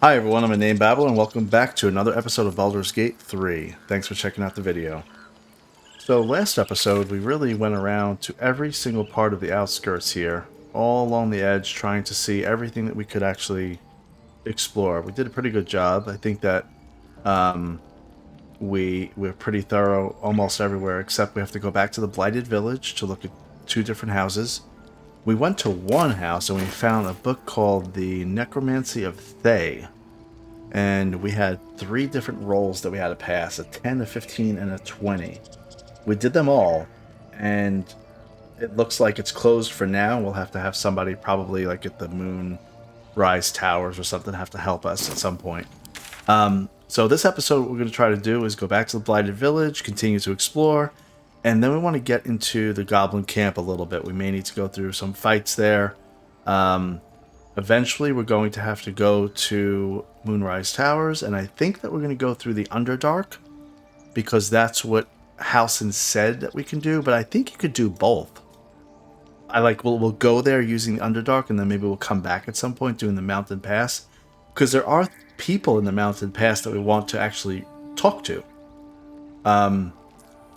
Hi everyone, I'm Name Babel and welcome back to another episode of Baldur's Gate 3. Thanks for checking out the video. So last episode we really went around to every single part of the outskirts here, all along the edge trying to see everything that we could actually explore. We did a pretty good job. I think that we're pretty thorough almost everywhere except we have to go back to the Blighted Village to look at two different houses. We went to one house and we found a book called The Necromancy of Thay. And we had three different rolls that we had to pass, a 10, a 15, and a 20. We did them all, and it looks like it's closed for now. We'll have to have somebody probably like at the Moonrise Towers or something have to help us at some point. So this episode, what we're going to try to do is go back to the Blighted Village, continue to explore, and then we want to get into the Goblin Camp a little bit. We may need to go through some fights there. Eventually, we're going to have to go to Moonrise Towers, and I think that we're going to go through the Underdark, because that's what Halsin said that we can do, but I think you could do both. We'll go there using the Underdark, and then maybe we'll come back at some point doing the Mountain Pass, because there are people in the Mountain Pass that we want to actually talk to.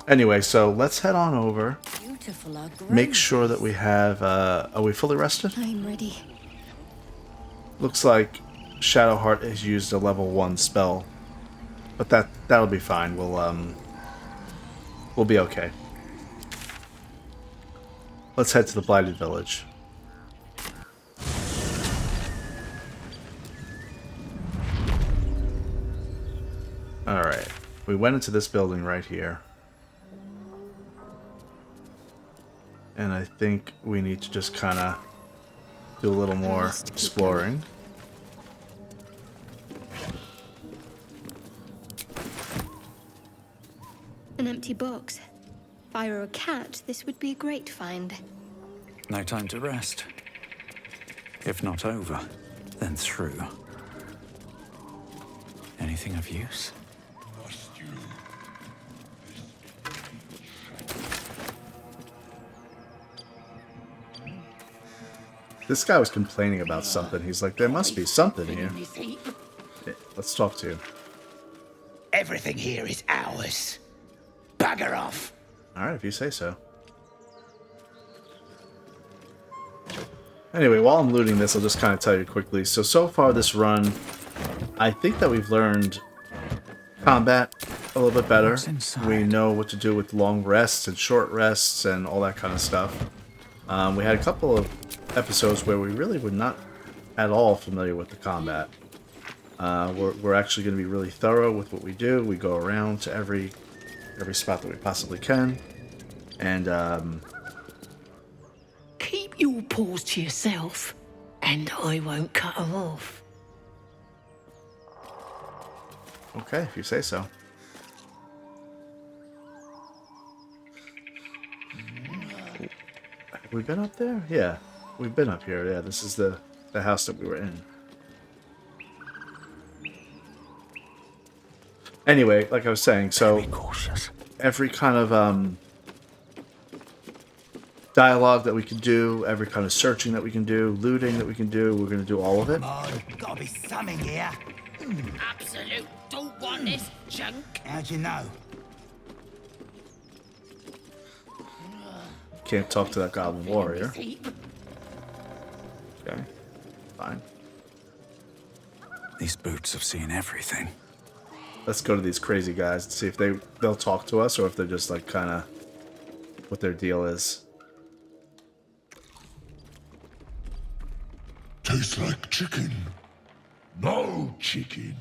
Anyway, so let's head on over. Make sure that we have, are we fully rested? I'm ready. Looks like Shadowheart has used a level 1 spell, but that'll be fine. We'll be okay. Let's head to the Blighted Village. Alright, we went into this building right here. And I think we need to just kind of do a little more exploring. An empty box. If I were a cat, this would be a great find. No time to rest. If not over, then through. Anything of use? This guy was complaining about something. He's like, there must be something here. Yeah, let's talk to him. Everything here is ours. Bugger off. Alright, if you say so. Anyway, while I'm looting this, I'll just kind of tell you quickly. So far this run, I think that we've learned combat a little bit better. We know what to do with long rests and short rests and all that kind of stuff. We had a couple of episodes where we really were not at all familiar with the combat. We're actually going to be really thorough with what we do. We go around to every spot that we possibly can, and keep your paws to yourself, and I won't cut them off. okay, if you say so. Have we been up there? Yeah, we've been up here. Yeah, this is the house that we were in. Anyway, like I was saying, so every kind of dialogue that we can do, every kind of searching that we can do, looting that we can do, we're going to do all of it. Gotta be something here. Absolute don't want this junk. How'd you know? Can't talk to that goblin warrior. Okay, fine. These boots have seen everything. Let's go to these crazy guys and see if they'll talk to us or if they're just like kind of what their deal is. Tastes like chicken. No chicken.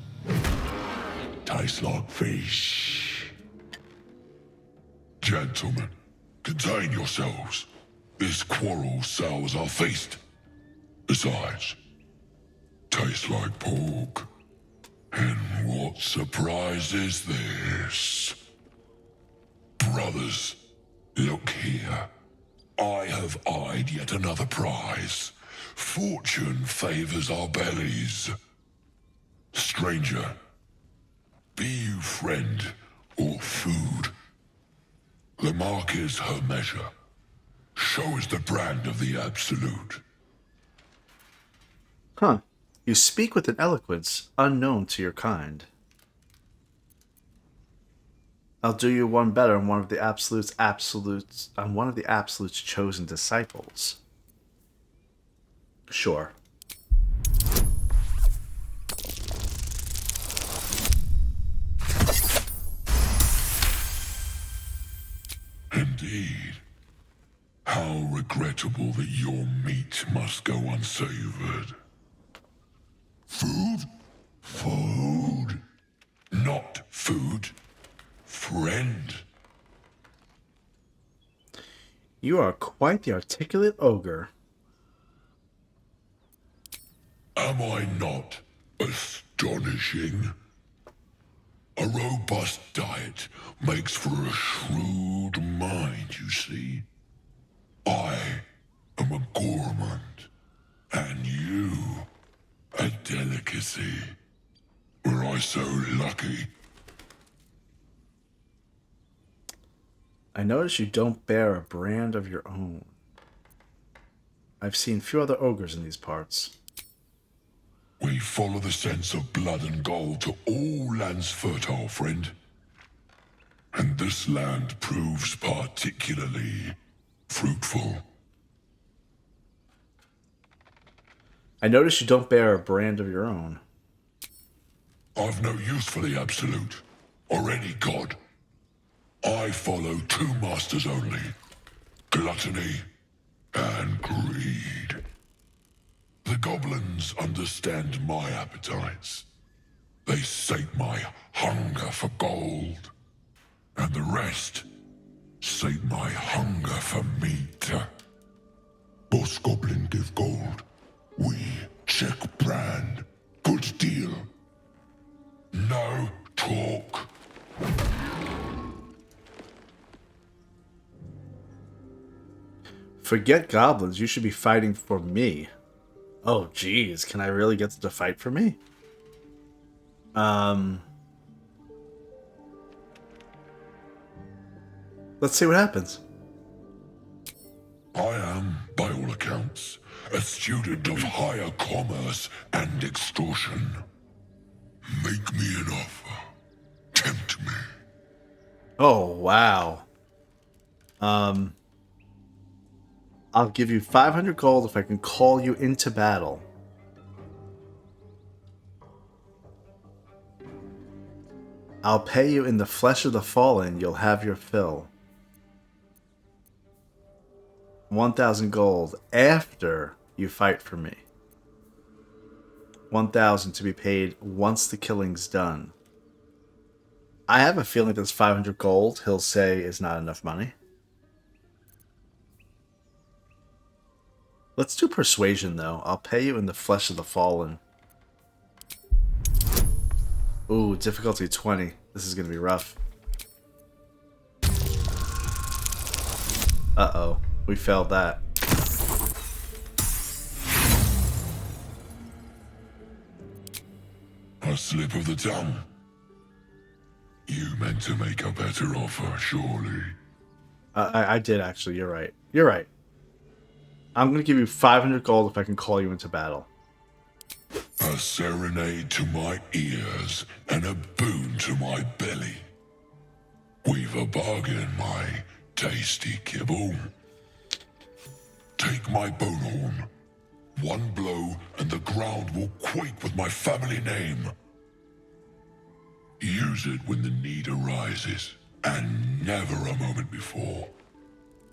Tastes like fish. Gentlemen, contain yourselves. This quarrel sours our feast. Besides, tastes like pork. And what surprise is this? Brothers, look here. I have eyed yet another prize. Fortune favors our bellies. Stranger, be you friend or food. The mark is her measure. Show us the brand of the Absolute. Huh. You speak with an eloquence unknown to your kind. I'll do you one better. I'm one of the I'm one of the Absolute's chosen disciples. Sure. Indeed. How regrettable that your meat must go unsavored. Food? Food. Not food. Friend. You are quite the articulate ogre. Am I not astonishing? A robust diet makes for a shrewd mind, you see. I am a gourmand, and you a delicacy. Were I so lucky? I notice you don't bear a brand of your own. I've seen few other ogres in these parts. We follow the sense of blood and gold to all lands fertile, friend. And this land proves particularly fruitful. I notice you don't bear a brand of your own. I've no use for the Absolute, or any god. I follow two masters only, gluttony and greed. The goblins understand my appetites. They sate my hunger for gold. And the rest sate my hunger for meat. Boss Goblin give gold. We check brand. Good deal. No talk. Forget goblins, you should be fighting for me. Oh, geez, can I really get to fight for me? Let's see what happens. I am, by all accounts, a student of higher commerce and extortion. Make me an offer. Tempt me. Oh, wow. I'll give you 500 gold if I can call you into battle. I'll pay you in the flesh of the fallen. You'll have your fill. 1,000 gold after you fight for me. 1,000 to be paid once the killing's done. I have a feeling this 500 gold he'll say is not enough money. Let's do persuasion, though. I'll pay you in the flesh of the fallen. Ooh, difficulty 20. This is going to be rough. Uh-oh. We failed that. A slip of the tongue. You meant to make a better offer, surely. I did, actually. You're right. You're right. I'm going to give you 500 gold if I can call you into battle. A serenade to my ears and a boon to my belly. We've a bargain, my tasty kibble. Take my bone horn. One blow and the ground will quake with my family name. Use it when the need arises, and never a moment before.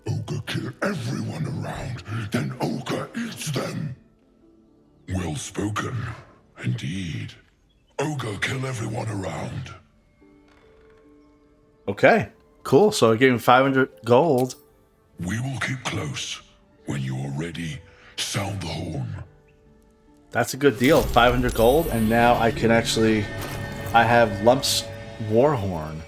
Ogre kill everyone around, then Ogre eats them. Well spoken, indeed. Ogre kill everyone around. Okay, cool. So I gave him 500 gold. We will keep close. When you are ready, sound the horn. That's a good deal. 500 gold, and now I can actually... I have Lump's war horn.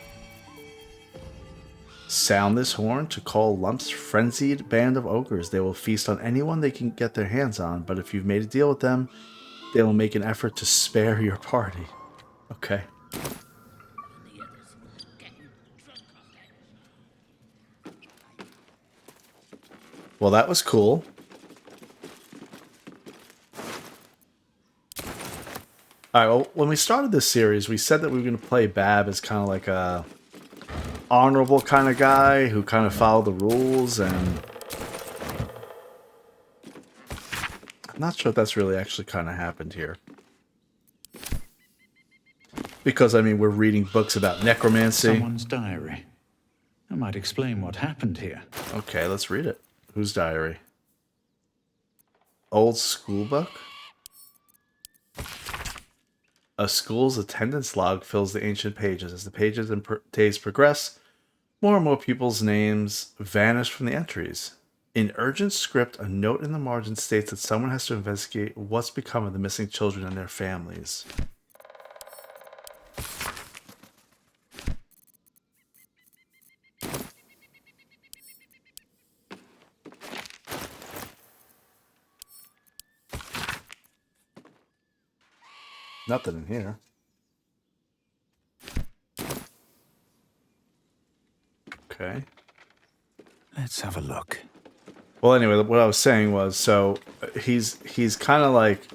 Sound this horn to call Lump's frenzied band of ogres. They will feast on anyone they can get their hands on, but if you've made a deal with them, they will make an effort to spare your party. Okay. Well, that was cool. All right. Well, when we started this series, we said that we were going to play Bab as kind of like a honorable kind of guy who kind of followed the rules, and I'm not sure if that's really actually kind of happened here. Because, I mean, we're reading books about necromancy. Someone's diary. That might explain what happened here. Okay, let's read it. Whose diary? Old school book? A school's attendance log fills the ancient pages. As the pages and days progress, more and more people's names vanish from the entries. In urgent script, a note in the margin states that someone has to investigate what's become of the missing children and their families. Nothing in here. Okay. Let's have a look. Well, anyway, what I was saying was, so he's kind of like,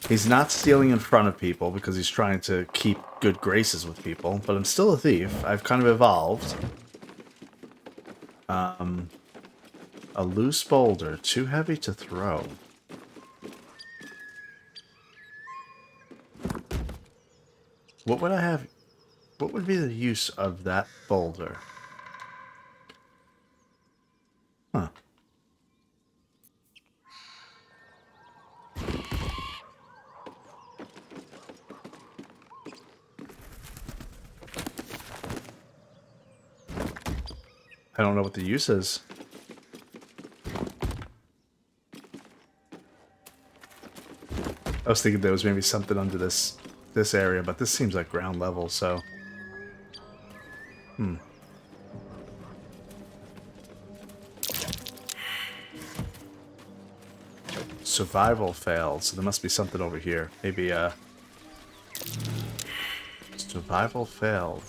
he's not stealing in front of people because he's trying to keep good graces with people, but I'm still a thief. I've kind of evolved. A loose boulder, too heavy to throw. What would I have? What would be the use of that boulder? Huh. I don't know what the use is. I was thinking there was maybe something under this area, but this seems like ground level, so... Survival failed, so there must be something over here. Maybe, survival failed.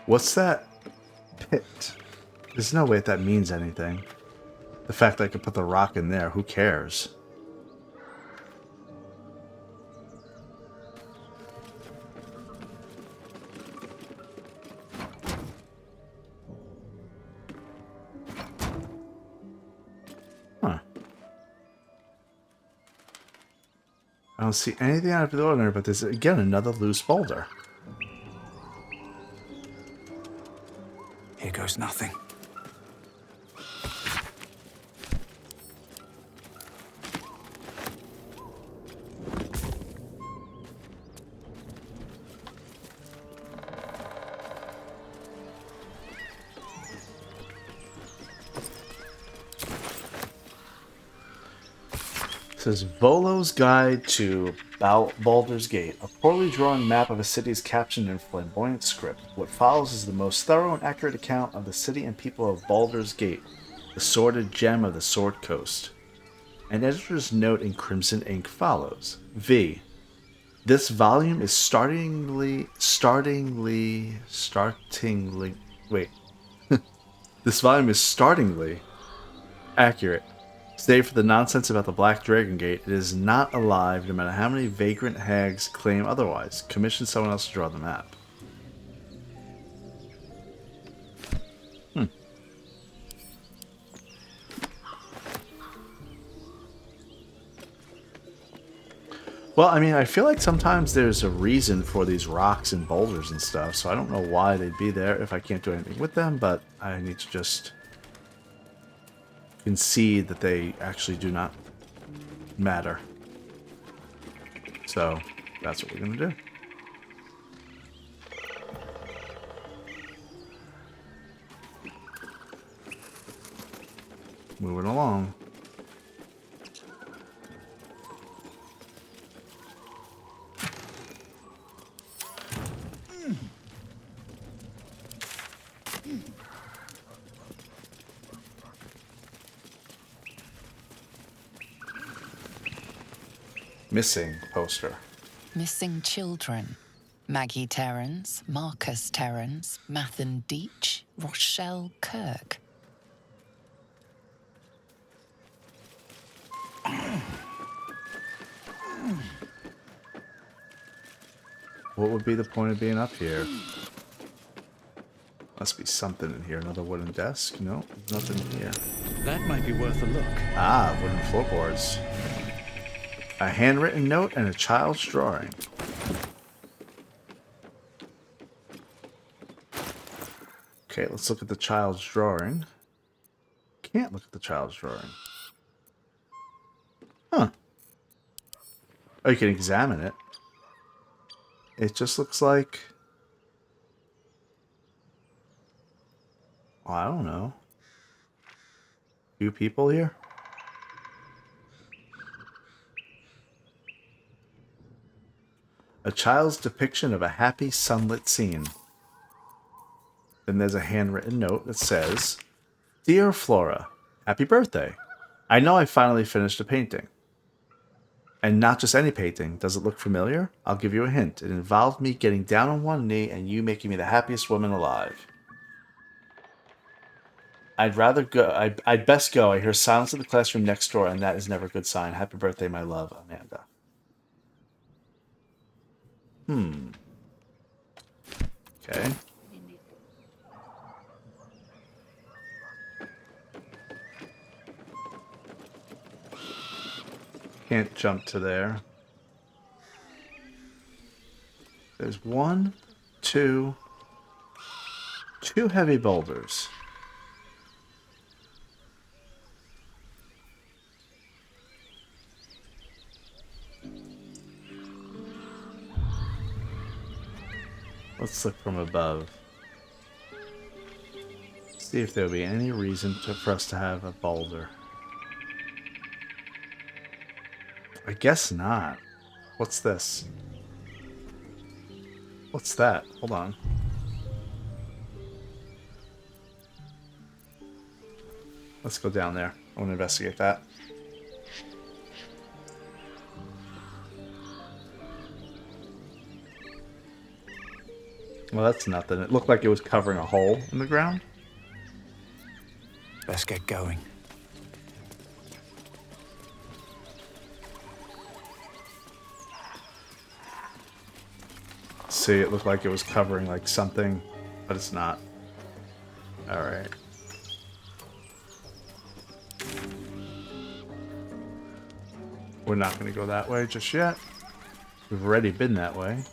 What's that pit? There's no way that means anything. The fact that I could put the rock in there, who cares? Huh. I don't see anything out of the ordinary, but there's again another loose boulder. Here goes nothing. It says Volo's Guide to Baldur's Gate, a poorly drawn map of a city is captioned in flamboyant script. What follows is the most thorough and accurate account of the city and people of Baldur's Gate, the sordid gem of the Sword Coast. An editor's note in crimson ink follows. V. This volume is startingly. Wait. This volume is startlingly accurate. Save for the nonsense about the Black Dragon Gate, it is not alive no matter how many vagrant hags claim otherwise. Commission someone else to draw the map. Well, I mean, I feel like sometimes there's a reason for these rocks and boulders and stuff, so I don't know why they'd be there if I can't do anything with them, but I need to just concede that they actually do not matter. So, that's what we're going to do. Moving along. missing poster. Missing children. Maggie Terrance, Marcus Terrance, Mathan Deach, Rochelle Kirk. What would be the point of being up here? Must be something in here. Another wooden desk? No, nothing here. That might be worth a look. Ah, wooden floorboards. A handwritten note and a child's drawing. Okay, let's look at the child's drawing. Can't look at the child's drawing. Huh. Oh, you can examine it. It just looks like... Well, I don't know. Few people here? A child's depiction of a happy sunlit scene. Then there's a handwritten note that says, Dear Flora, happy birthday. I know I finally finished a painting. And not just any painting. Does it look familiar? I'll give you a hint. It involved me getting down on one knee and you making me the happiest woman alive. I'd rather go. I'd best go. I hear silence in the classroom next door, and that is never a good sign. Happy birthday, my love, Amanda. Okay. Can't jump to there. There's two heavy boulders. Let's look from above. See if there'll be any reason for us to have a boulder. I guess not. What's this? What's that? Hold on. Let's go down there. I want to investigate that. Well, that's nothing. It looked like it was covering a hole in the ground. Let's get going. See, it looked like it was covering like something, but it's not. Alright. We're not going to go that way just yet. We've already been that way.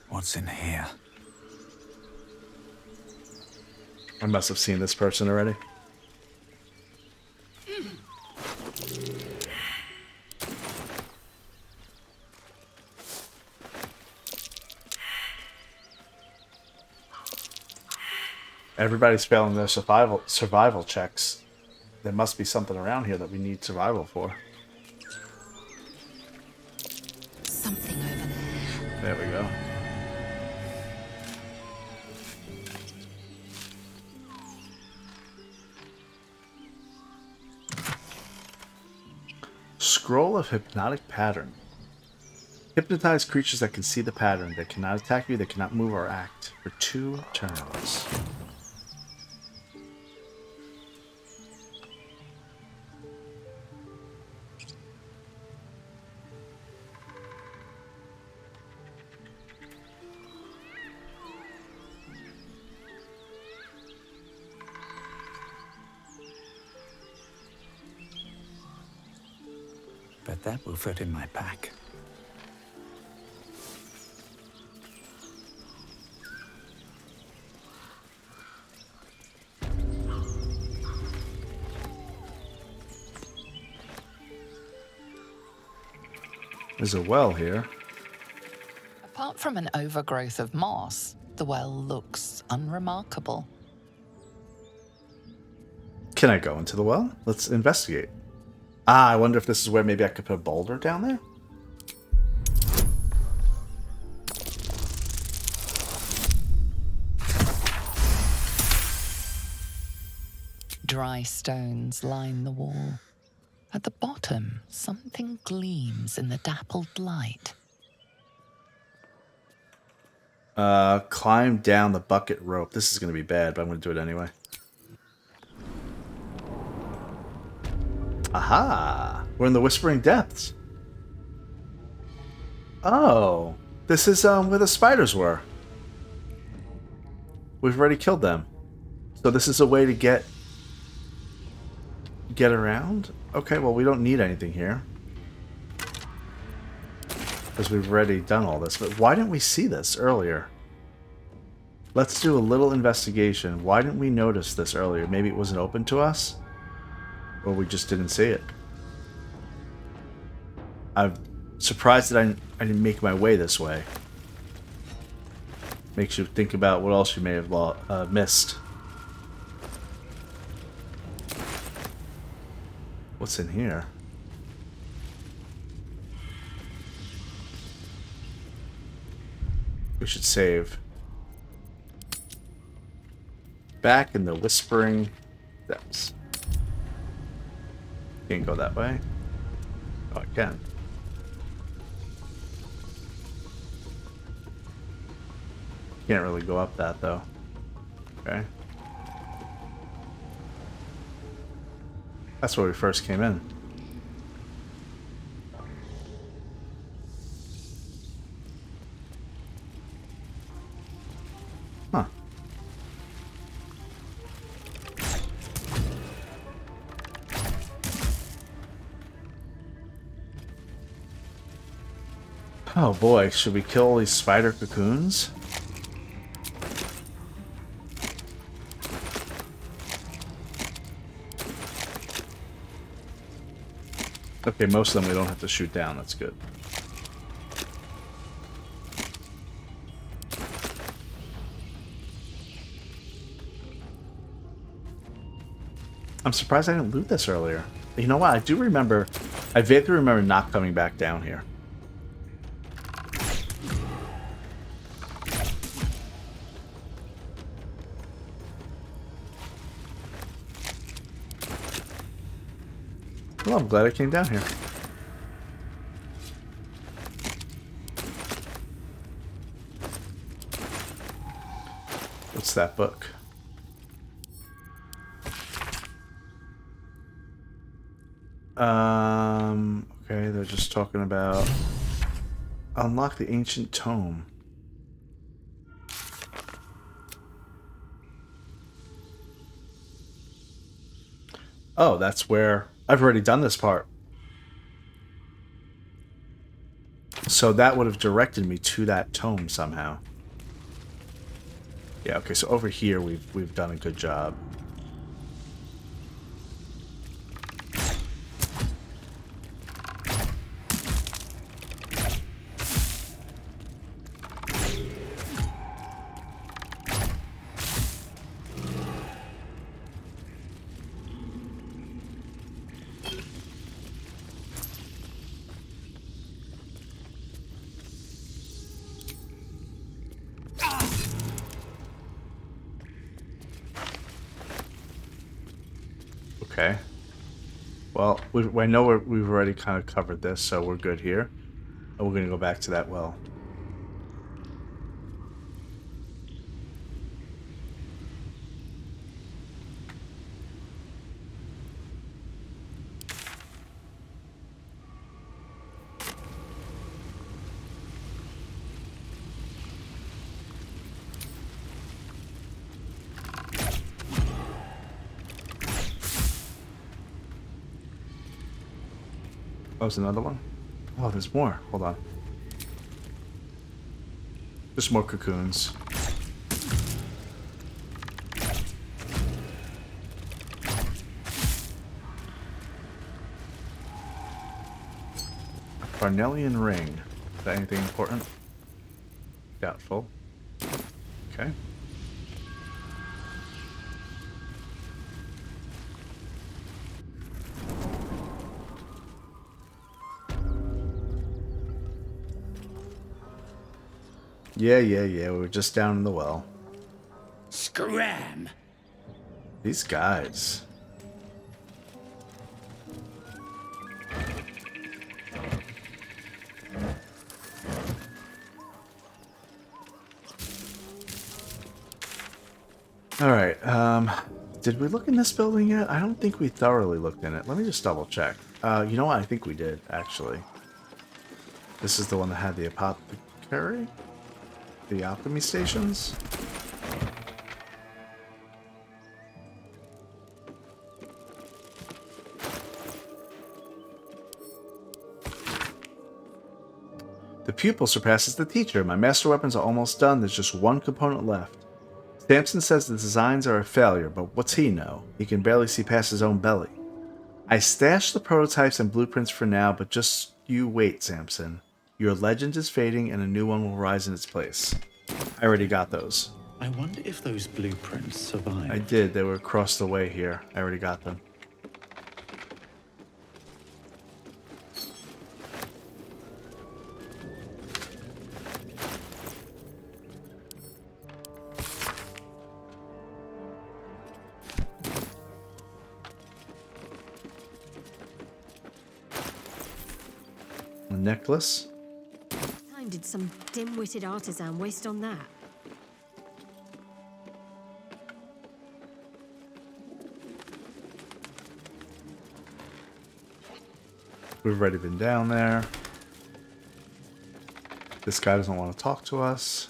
What's in here? I must have seen this person already. Everybody's failing their survival checks. There must be something around here that we need survival for. Something over there. There we go. Scroll of hypnotic pattern. Hypnotize creatures that can see the pattern. They cannot attack you, they cannot move or act for 2 turns. Bet that will fit in my pack. There's a well here. Apart from an overgrowth of moss, the well looks unremarkable. Can I go into the well? Let's investigate. Ah, I wonder if this is where maybe I could put a boulder down there? Dry stones line the wall. At the bottom, something gleams in the dappled light. Climb down the bucket rope. This is going to be bad, but I'm going to do it anyway. Aha! We're in the Whispering Depths. Oh, this is where the spiders were. We've already killed them. So this is a way to get around? Okay, well, we don't need anything here. Because we've already done all this. But why didn't we see this earlier? Let's do a little investigation. Why didn't we notice this earlier? Maybe it wasn't open to us? Or we just didn't see it. I'm surprised that I didn't make my way this way. Makes you think about what else you may have missed. What's in here? We should save. Back in the Whispering Depths. Can't go that way. Oh, I can. Can't really go up that though. Okay. That's where we first came in. Huh. Oh boy, should we kill all these spider cocoons? Okay, most of them we don't have to shoot down. That's good. I'm surprised I didn't loot this earlier. You know what? I vaguely remember not coming back down here. Well, I'm glad I came down here. What's that book? Okay, they're just talking about unlock the ancient tome. Oh, that's where I've already done this part. So that would have directed me to that tome somehow. Yeah, okay, so over here we've done a good job. Okay. Well, I know we've already kind of covered this, so we're good here. And we're going to go back to that well. Oh, there's another one? Oh, there's more. Hold on. Just more cocoons. A Carnelian ring. Is that anything important? Doubtful. Okay. Yeah. We were just down in the well. Scram! These guys. Alright, did we look in this building yet? I don't think we thoroughly looked in it. Let me just double check. You know what? I think we did, actually. This is the one that had the apothecary? The alchemy stations? The pupil surpasses the teacher. My master weapons are almost done. There's just one component left. Samson says the designs are a failure, but what's he know? He can barely see past his own belly. I stashed the prototypes and blueprints for now, but just you wait, Samson. Your legend is fading and a new one will rise in its place. I already got those. I wonder if those blueprints survive. I did. They were across the way here. I already got them. A necklace. Time did some dim-witted artisan waste on that? We've already been down there. This guy doesn't want to talk to us.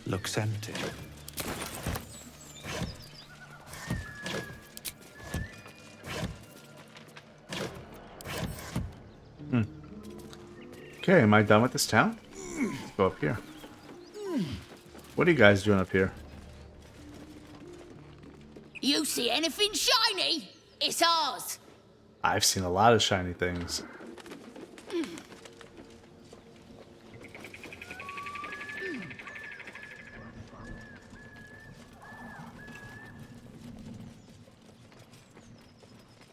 Looks empty. Okay, am I done with this town? Let's go up here. What are you guys doing up here? You see anything shiny? It's ours. I've seen a lot of shiny things.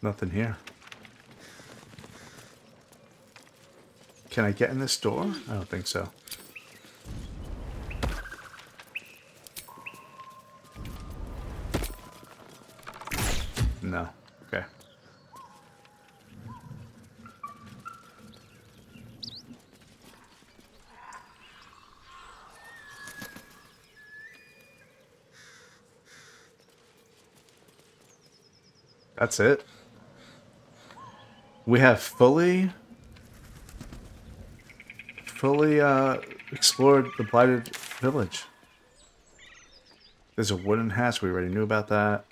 Nothing here. Can I get in this door? I don't think so. No. Okay. That's it. We have fully explored the Blighted Village. There's a wooden hatch. We already knew about that.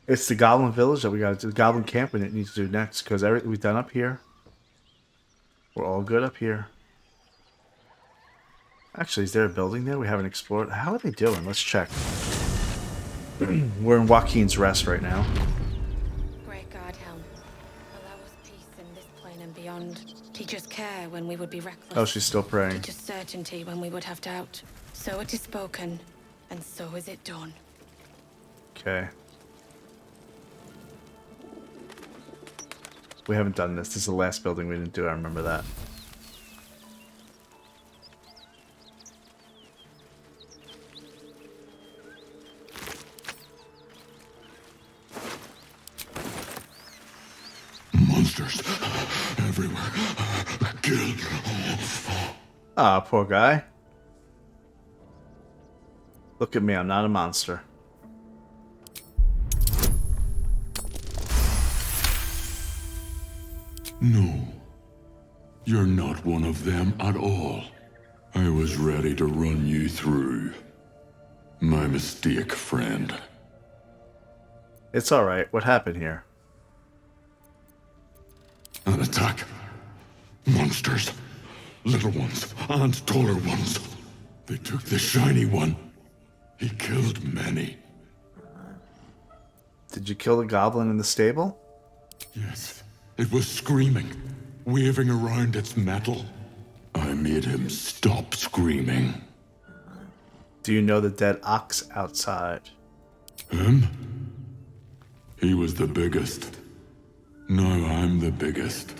It's the Goblin Village that we got to do. The Goblin Camp we need to do next because everything we've done up here. We're all good up here. Actually, is there a building there we haven't explored? How are they doing? Let's check. We're in Joaquin's Rest right now. Great God, Helm. Allow us peace in this plane and beyond. Teach us care when we would be reckless. Oh, she's still praying. Teach us certainty when we would have doubt. So it is spoken, and so is it done. Okay. We haven't done this. This is the last building we didn't do. I remember that. Monsters everywhere. Kill. Ah, poor guy. Look at me. I'm not a monster. No. You're not one of them at all. I was ready to run you through. My mistake, friend. It's alright. What happened here? An attack. Monsters. Little ones and taller ones. They took the shiny one. He killed many. Did you kill the goblin in the stable? Yes. It was screaming, waving around its metal. I made him stop screaming. Do you know the dead ox outside? Him? He was the biggest. No, I'm the biggest.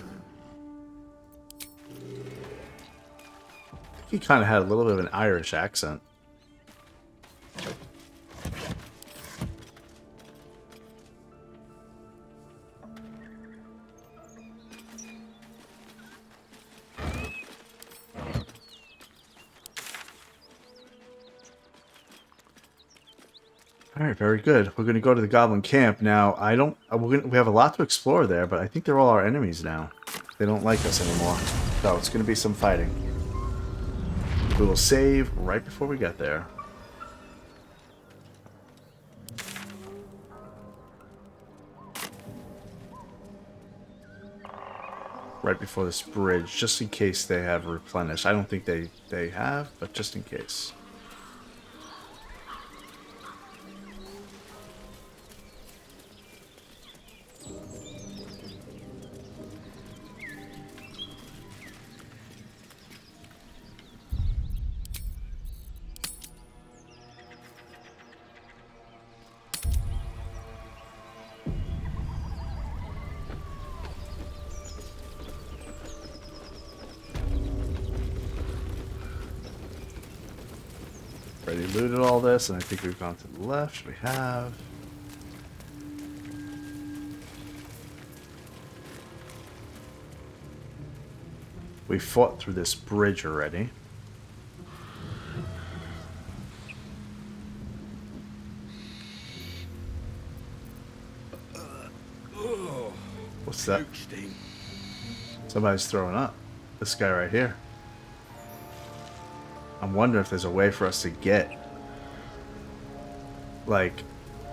He kind of had a little bit of an Irish accent. All right, very good. We're going to go to the Goblin Camp now. We have a lot to explore there, but I think they're all our enemies now. They don't like us anymore. So it's going to be some fighting. We will save right before we get there. Right before this bridge, just in case they have replenished. I don't think they have, but just in case. Already looted all this, and I think we've gone to the left. We have. We fought through this bridge already. What's that? Somebody's throwing up. This guy right here. I'm wondering if there's a way for us to get, like,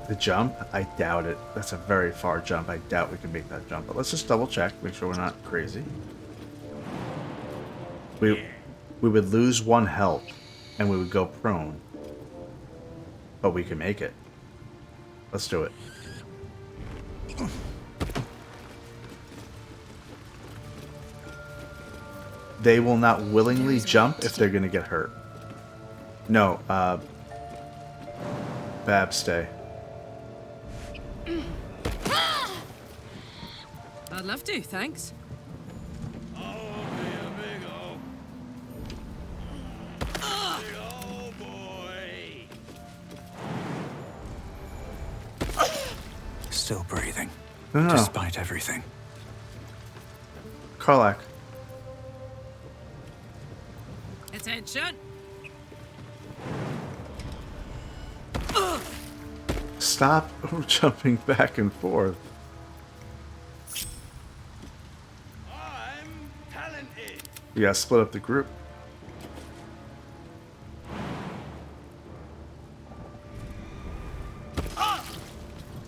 the jump. I doubt it. That's a very far jump. I doubt we can make that jump. But let's just double check, make sure we're not crazy. We would lose 1 health, and we would go prone. But we can make it. Let's do it. They will not willingly jump if they're going to get hurt. No, Bab, stay. I'd love to, thanks. Still breathing, No. despite everything. Karlach. Attention! Stop jumping back and forth. I'm talented. You gotta split up the group.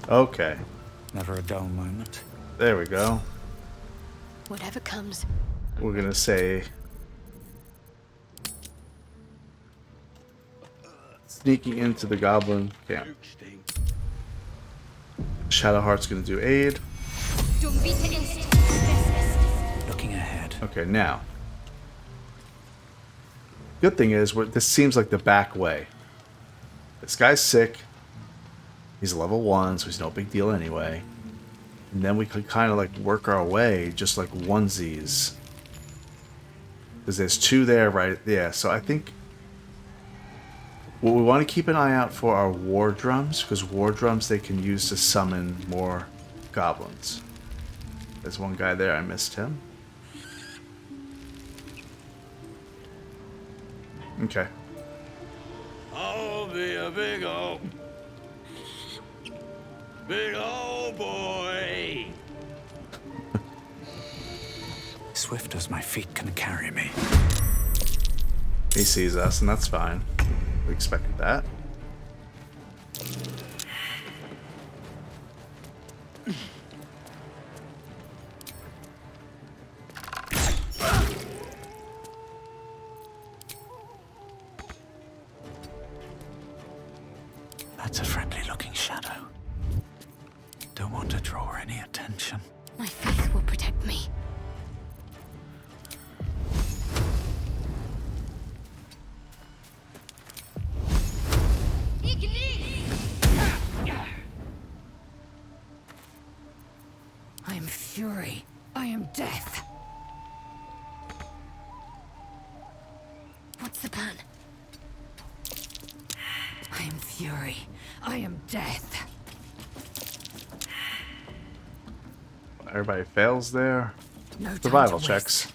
Okay. Never a dull moment. There we go. Whatever comes. We're gonna say sneaking into the goblin camp. Shadowheart's gonna do aid. Looking ahead. Okay, now. Good thing is, this seems like the back way. This guy's sick. He's level 1, so he's no big deal anyway. And then we could kind of like work our way, just like onesies. Because there's 2 there, right? Yeah, so I think well, we want to keep an eye out for our war drums, because war drums they can use to summon more goblins. There's one guy there, I missed him. Okay. I'll be a big old boy. Swift as my feet can carry me. He sees us, and that's fine. We expected that. That's a friendly-looking shadow. Don't want to draw any attention. My faith will protect me. I am fury. I am death. What's the plan? I am fury. I am death. Everybody fails there. No time Survival to checks. waste.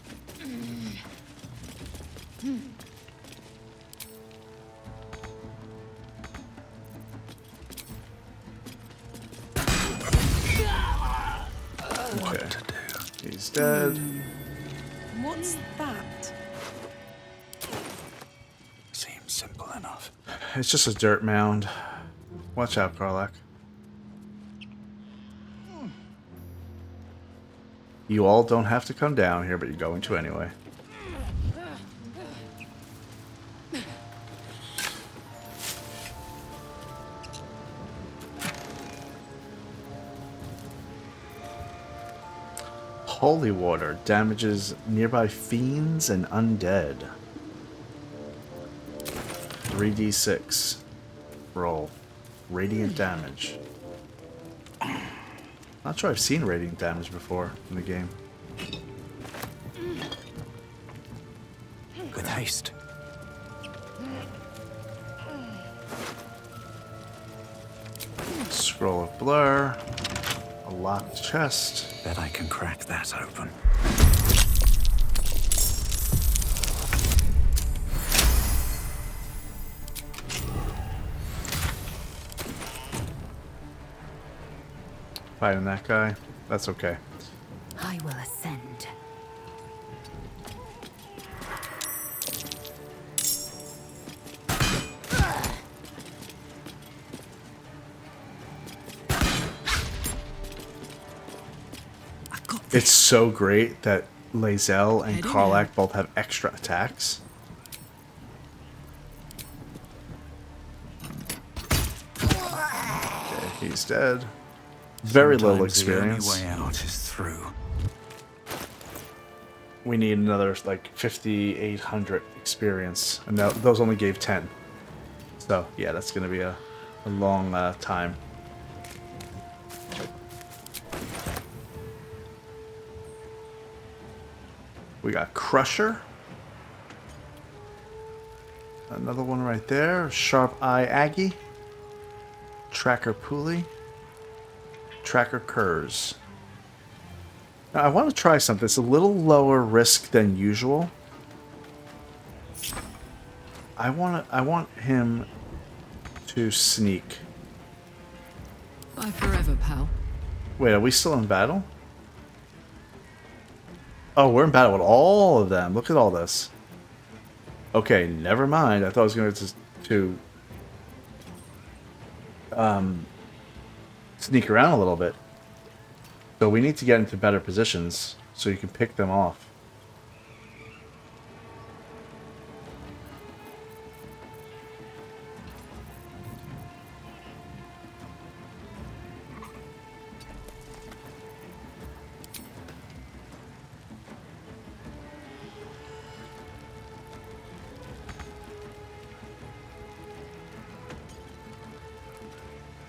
Okay. He's dead. What's that? Seems simple enough. It's just a dirt mound. Watch out, Karlach. You all don't have to come down here, but you're going to anyway. Holy water damages nearby fiends and undead. 3d6. Roll. Radiant damage. Not sure I've seen radiant damage before in the game. With haste. Scroll of Blur. A locked chest. Bet I can crack that open. Fighting that guy. That's okay. I will ascend. It's so great that Lae'zel and Karlach both have extra attacks. Okay, he's dead. Very little experience. The only way out is through. We need another like 5,800 experience, and those only gave 10. So yeah, that's gonna be a long time. We got Crusher. Another one right there. Sharp Eye Aggie. Tracker Pulley. Tracker Kurz. Now I want to try something. It's a little lower risk than usual. I want him to sneak. Bye forever, pal. Wait, are we still in battle? Oh, we're in battle with all of them. Look at all this. Okay, never mind. I thought I was going to sneak around a little bit. So we need to get into better positions so you can pick them off.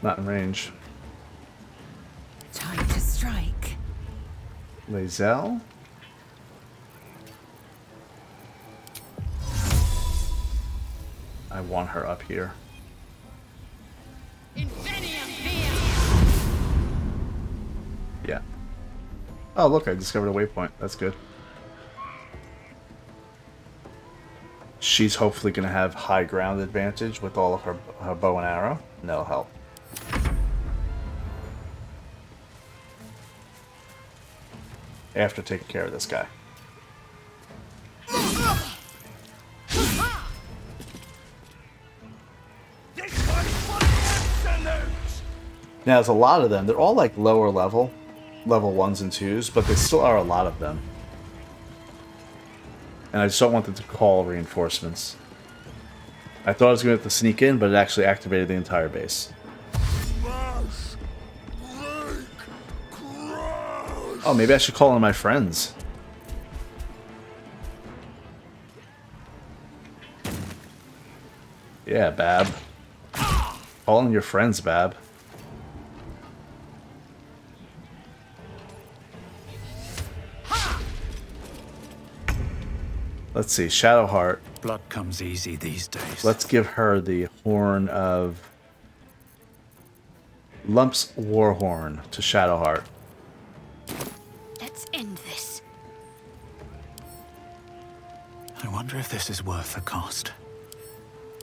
Not in range. Time to strike. Lae'zel. I want her up here. Yeah. Oh, look, I discovered a waypoint. That's good. She's hopefully going to have high ground advantage with all of her bow and arrow, and that'll help. After taking care of this guy. Now, there's a lot of them. They're all like lower level 1s and 2s, but there still are a lot of them. And I just don't want them to call reinforcements. I thought I was going to have to sneak in, but it actually activated the entire base. Oh, maybe I should call in my friends. Yeah, Bab. Call in your friends, Bab. Let's see, Shadowheart. Blood comes easy these days. Let's give her the horn of Lump's Warhorn to Shadowheart. Let's end this. I wonder if this is worth the cost.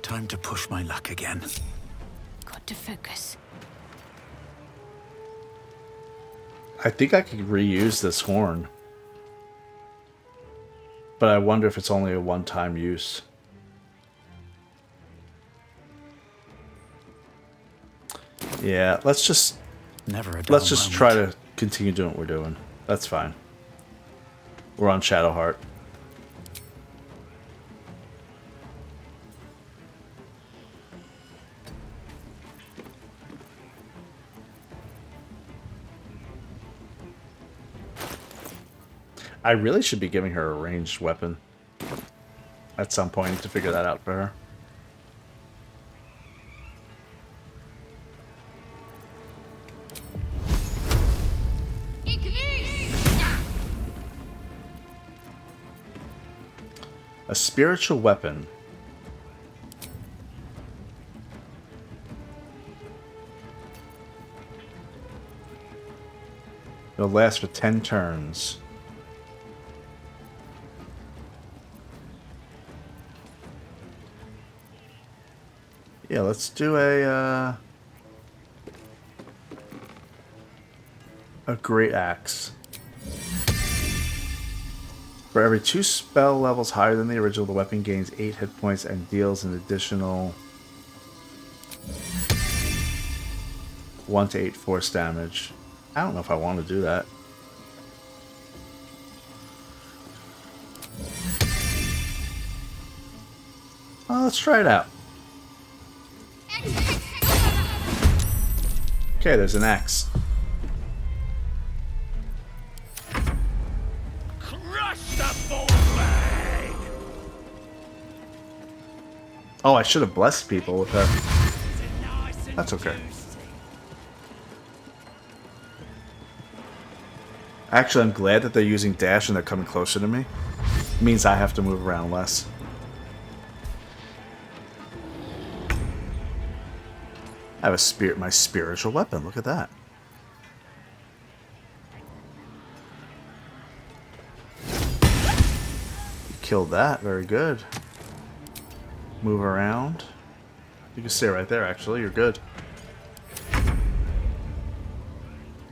Time to push my luck again. Got to focus. I think I could reuse this horn. But I wonder if it's only a one-time use. Yeah, let's just try to continue doing what we're doing. That's fine. We're on Shadowheart. I really should be giving her a ranged weapon at some point to figure that out for her. A spiritual weapon. It'll last for 10 turns. Yeah, let's do a great axe. For every 2 spell levels higher than the original, the weapon gains 8 hit points and deals an additional 1 to 8 force damage. I don't know if I want to do that. Well, let's try it out. Okay, there's an axe. Crush the bullflag! Oh, I should have blessed people with her. That's okay. Actually, I'm glad that they're using dash and they're coming closer to me. It means I have to move around less. I have a spirit, my spiritual weapon. Look at that. You killed that. Very good. Move around. You can stay right there, actually. You're good.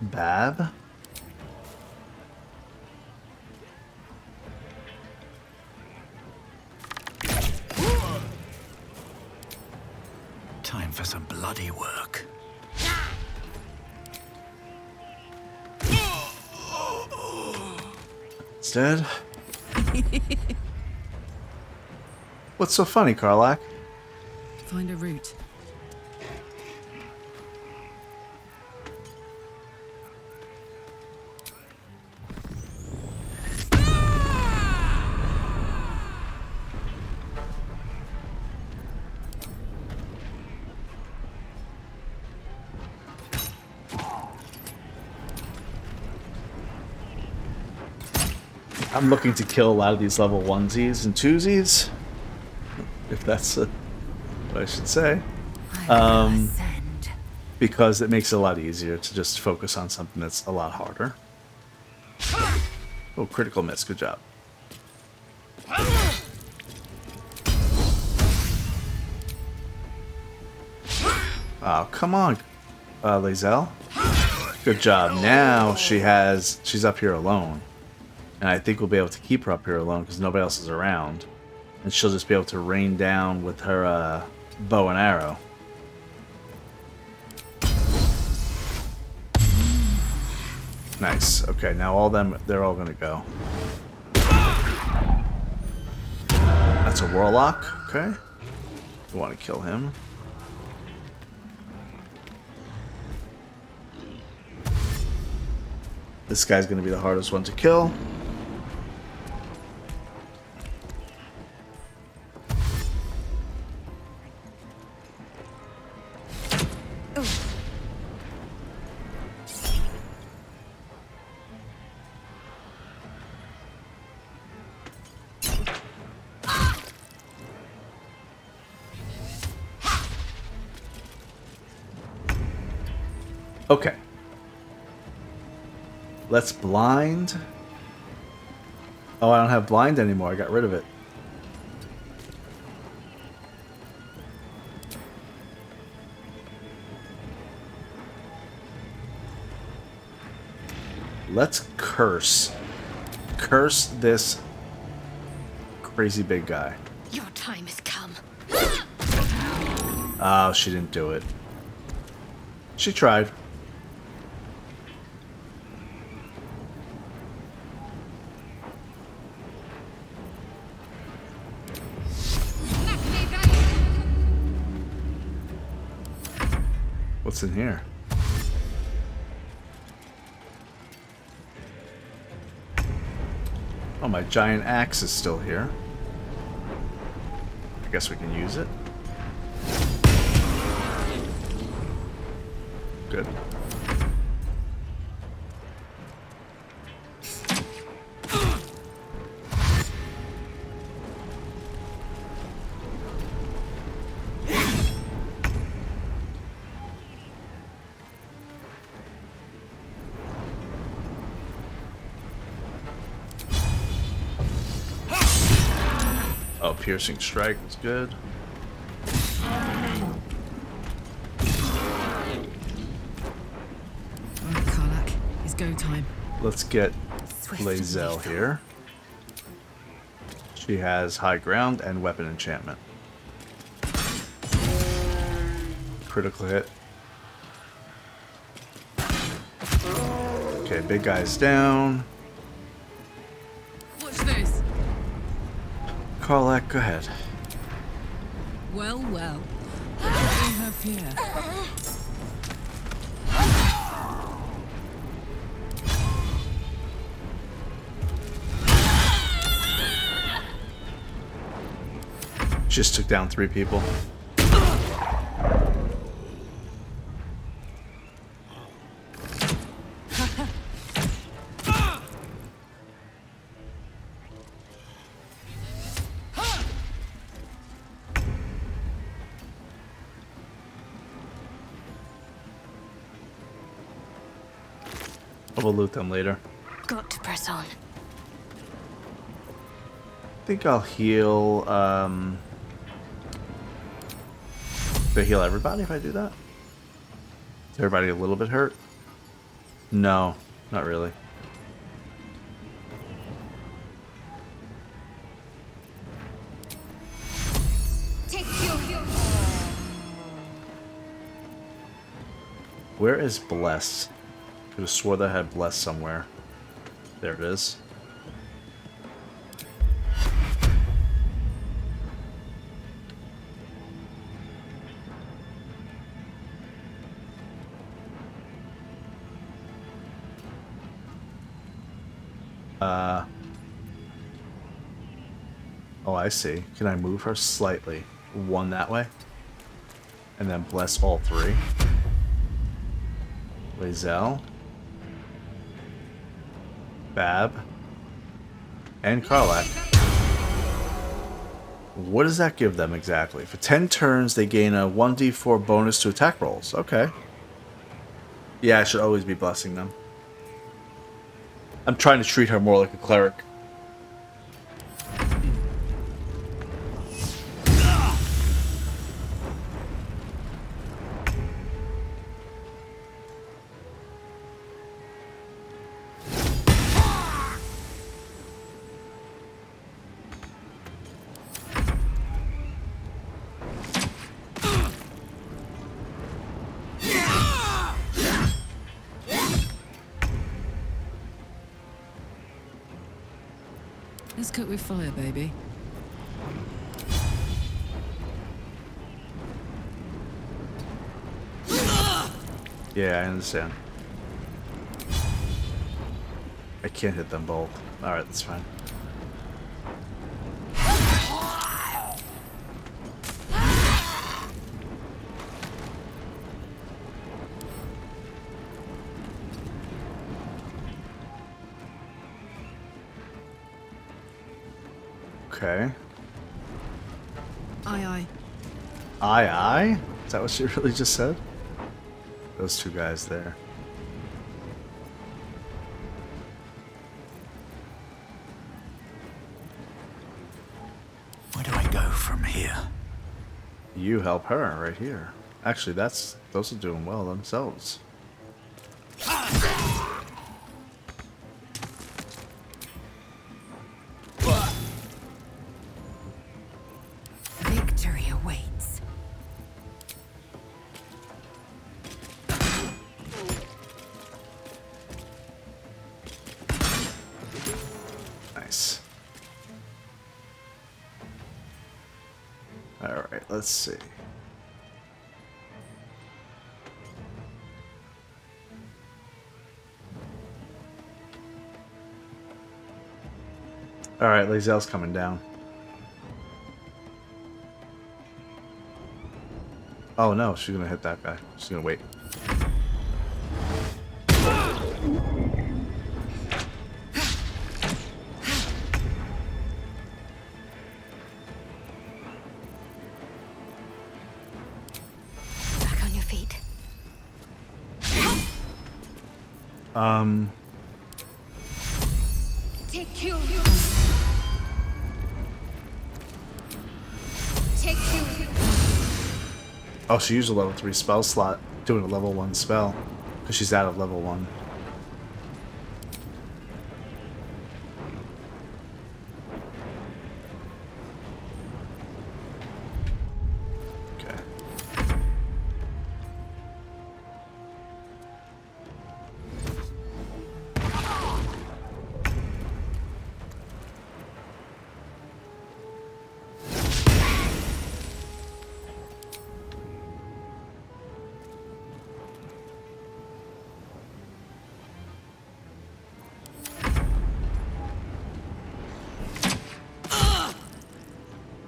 Bab. Time for some bloody work. It's dead. What's so funny, Karlach? Find a route. I'm looking to kill a lot of these level 1sies and 2sies. If that's what I should say. Because it makes it a lot easier to just focus on something that's a lot harder. Oh, critical miss. Good job. Oh, come on, Lae'zel. Good job. Now she's up here alone. And I think we'll be able to keep her up here alone because nobody else is around. And she'll just be able to rain down with her bow and arrow. Nice. Okay, now they're all gonna go. That's a warlock. Okay. We want to kill him. This guy's gonna be the hardest one to kill. Okay. Let's blind. Oh, I don't have blind anymore. I got rid of it. Let's curse. Curse this crazy big guy. Your time has come. Oh, she didn't do it. She tried. What's in here? Oh, my giant axe is still here. I guess we can use it. Good. Oh, piercing strike is good. Alright, Karlak. It's go time. Let's get Swift Lae'zel lethal. here. She has high ground and weapon enchantment. Critical hit. Okay, big guy's down. Watch this. Karlak, go ahead. Well, well. What do we have here? Just took down 3 people. We'll loot them later. Got to press on. I think I'll heal, do I heal everybody if I do that? Is everybody a little bit hurt? No, not really. Where is Bless? I could have swore that I had Bless somewhere. There it is. Oh, I see. Can I move her slightly? 1 that way? And then bless all 3. Lae'zel. Bab. And Karlak. What does that give them exactly? For 10 turns, they gain a 1d4 bonus to attack rolls. Okay. Yeah, I should always be blessing them. I'm trying to treat her more like a cleric. Let's cook with fire, baby. Yeah, I understand. I can't hit them both. Alright, that's fine. Okay. Aye, aye. Aye, aye? Is that what she really just said? Those 2 guys there. from here. You help her right here. Actually, those are doing well themselves. Victory awaits. Nice. Alright, let's see. Alright, Lae'zel's coming down. Oh no, she's gonna hit that guy. She's gonna wait. Back on your feet. Take you. Take you. Oh, she used a level 3 spell slot doing a level 1 spell because she's out of level 1. Okay.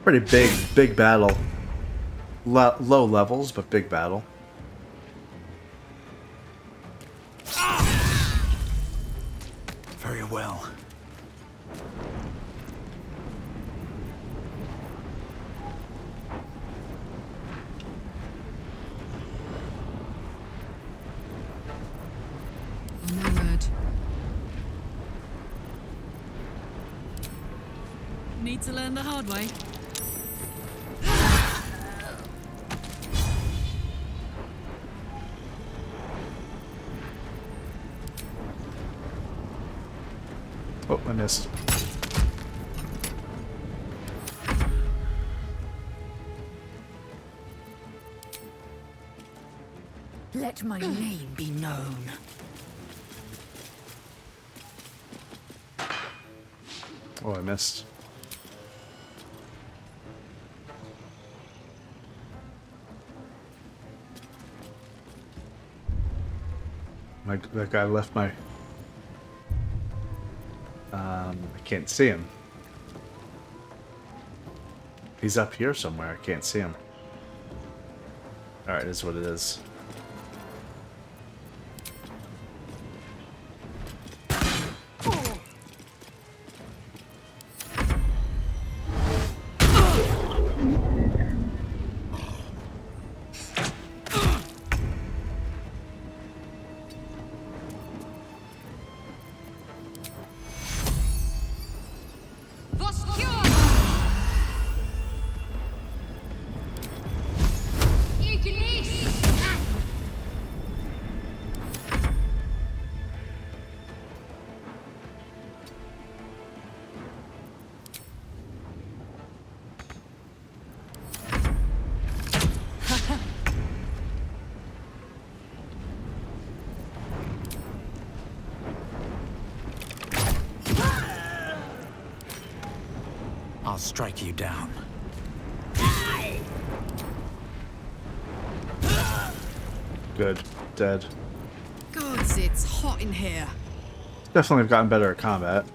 Pretty big battle. Low levels, but big battle. Very well. No word. Need to learn the hard way. Oh, I missed. Let my name be known. Oh, I missed. That guy left my... I can't see him. He's up here somewhere. I can't see him. Alright, this is what it is. I'll strike you down. Good. Dead. Gods, it's hot in here. Definitely have gotten better at combat.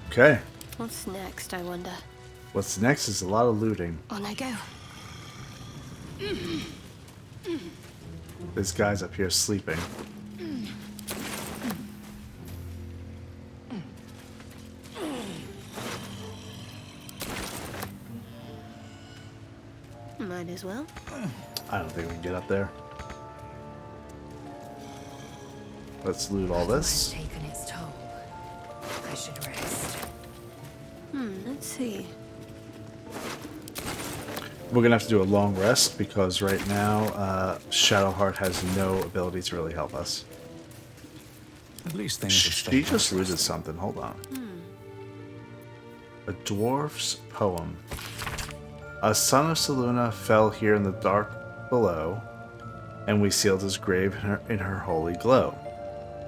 Okay. What's next, I wonder? What's next is a lot of looting. On I go. This guy's up here sleeping. Might as well. I don't think we can get up there. Let's loot all this. Taken its toll. I should rest. Let's see. We're gonna have to do a long rest because right now Shadowheart has no ability to really help us. At least things have She stayed just interesting. looted something. Hold on. A dwarf's poem. A son of Selûne fell here in the dark below, and we sealed his grave in her holy glow.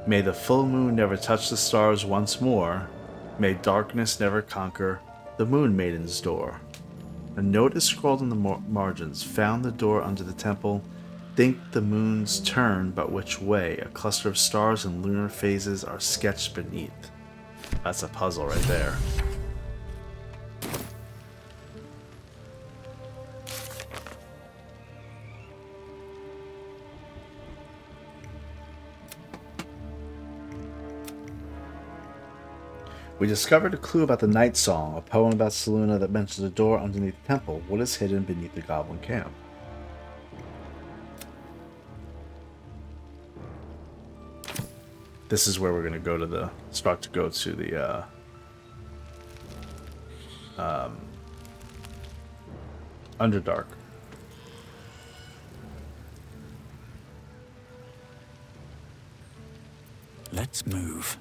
May the full moon never touch the stars once more. May darkness never conquer the moon maiden's door. A note is scrawled in the margins. Found the door under the temple. Think the moon's turn, but which way? A cluster of stars and lunar phases are sketched beneath. That's a puzzle right there. We discovered a clue about the Night Song, a poem about Selûne that mentions a door underneath the temple. What is hidden beneath the goblin camp? This is where we're going to go to the... start to go to the... Underdark. Let's move.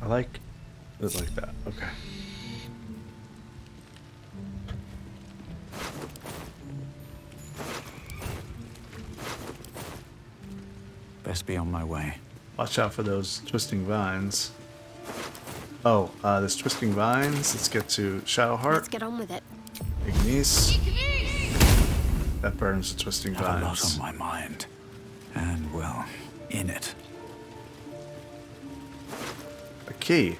I like it like that. Okay. Best be on my way. Watch out for those twisting vines. Oh, there's twisting vines. Let's get to Shadowheart. Let's get on with it. Ignis. That burns the twisting Have a lot vines. on my mind. And, well, in it. A key.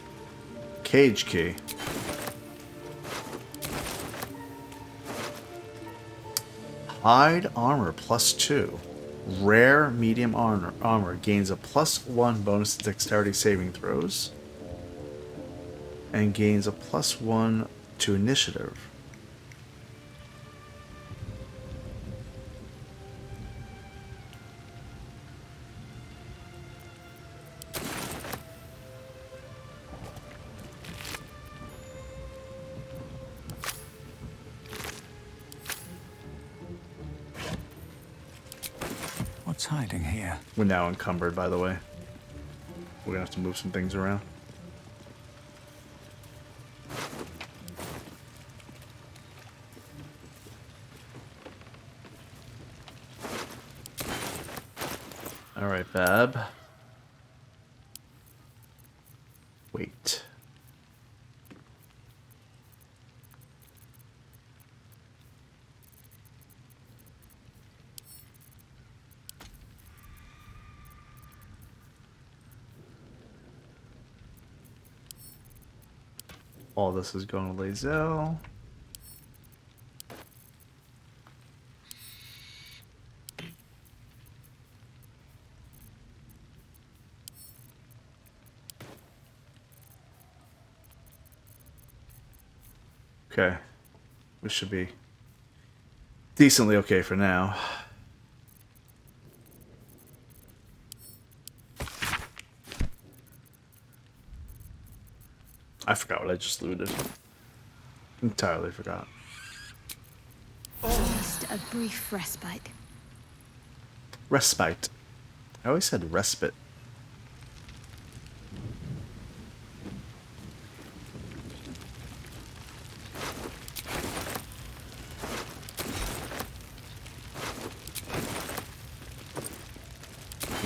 Cage key. Hide armor +2. Rare medium armor gains a +1 bonus to dexterity saving throws. And gains a +1 to initiative. What's hiding here? We're now encumbered, by the way. We're gonna have to move some things around. Alright, Bab. Wait. All this is going to Lae'zel. Okay. We should be decently okay for now. I forgot what I just looted. Entirely forgot. Just a brief respite. Respite. I always said respite.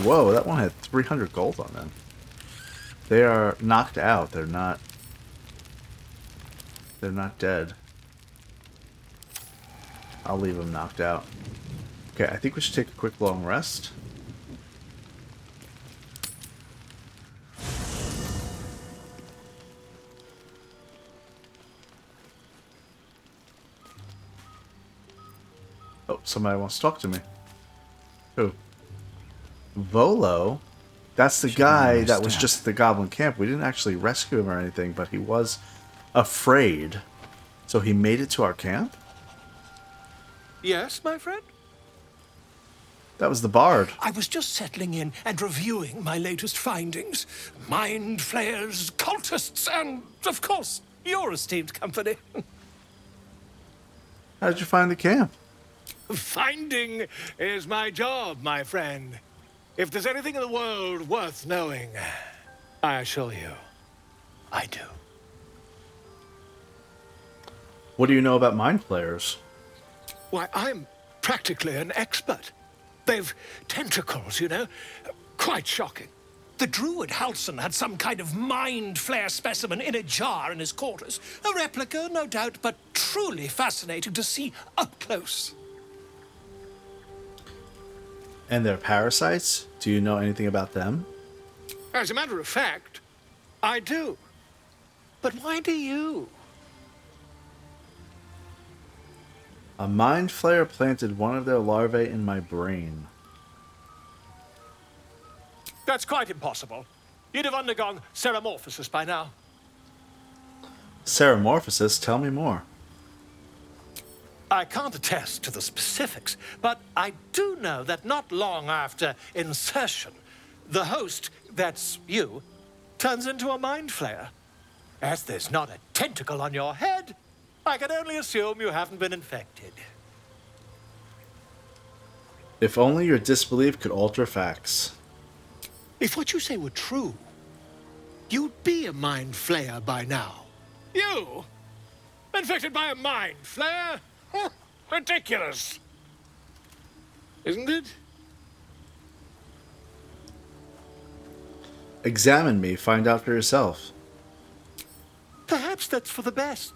Whoa, that one had 300 gold on them. They are knocked out. They're not dead. I'll leave them knocked out. Okay, I think we should take a quick long rest. Oh, somebody wants to talk to me. Who? Volo? That's the Should have guy known that was step. just at the goblin camp. We didn't actually rescue him or anything, but he was afraid. So he made it to our camp? Yes, my friend? That was the bard. I was just settling in and reviewing my latest findings. Mind flayers, cultists, and, of course, your esteemed company. How did you find the camp? Finding is my job, my friend. If there's anything in the world worth knowing, I assure you, I do. What do you know about mind flayers? Why, I'm practically an expert. They've tentacles, you know? Quite shocking. The druid Halson had some kind of mind flare specimen in a jar in his quarters. A replica, no doubt, but truly fascinating to see up close. And their parasites? Do you know anything about them? As a matter of fact, I do. But why do you? A mind flayer planted one of their larvae in my brain. That's quite impossible. You'd have undergone ceramorphosis by now. Ceramorphosis? Tell me more. I can't attest to the specifics, but I do know that not long after insertion, the host, that's you, turns into a mind flayer. As there's not a tentacle on your head, I can only assume you haven't been infected. If only your disbelief could alter facts. If what you say were true, you'd be a mind flayer by now. You? Infected by a mind flayer? Huh, ridiculous. Isn't it? Examine me, find out for yourself. Perhaps that's for the best.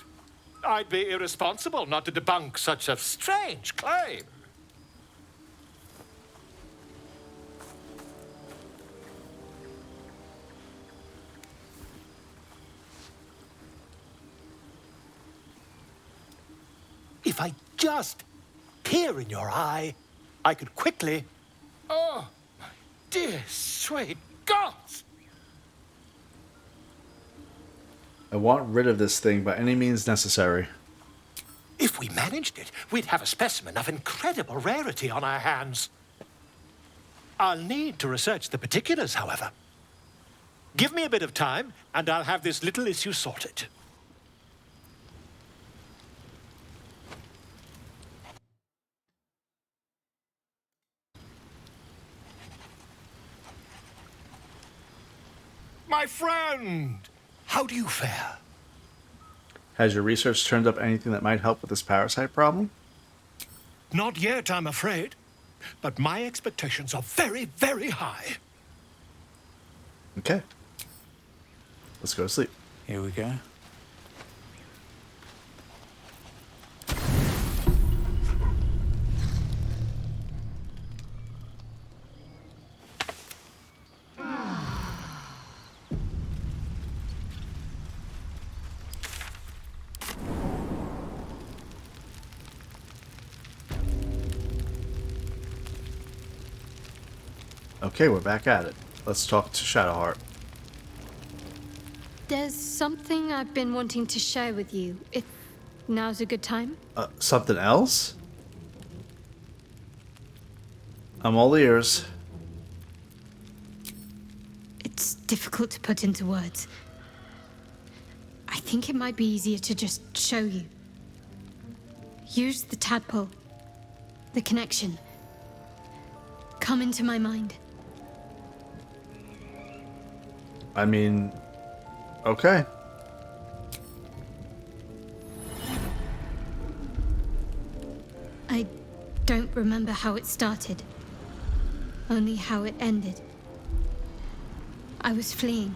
I'd be irresponsible not to debunk such a strange claim. If I just peer in your eye, I could quickly... Oh, my dear, sweet gods! I want rid of this thing by any means necessary. If we managed it, we'd have a specimen of incredible rarity on our hands. I'll need to research the particulars, however. Give me a bit of time, and I'll have this little issue sorted. My friend! How do you fare? Has your research turned up anything that might help with this parasite problem? Not yet, I'm afraid. But my expectations are very, very high. Okay. Let's go to sleep. Here we go. Okay, we're back at it. Let's talk to Shadowheart. There's something I've been wanting to share with you, if now's a good time. Something else? I'm all ears. It's difficult to put into words. I think it might be easier to just show you. Use the tadpole. The connection. Come into my mind. I mean, okay. I don't remember how it started. Only how it ended. I was fleeing.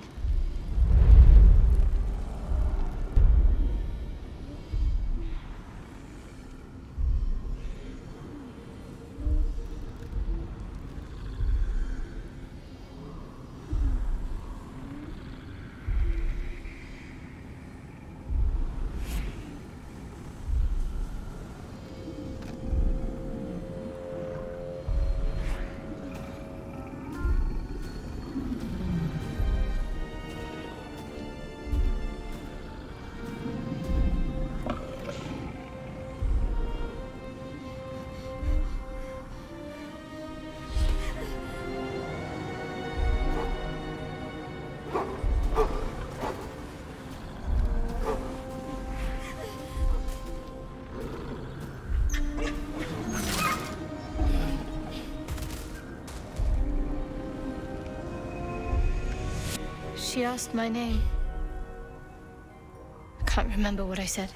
She asked my name. I can't remember what I said.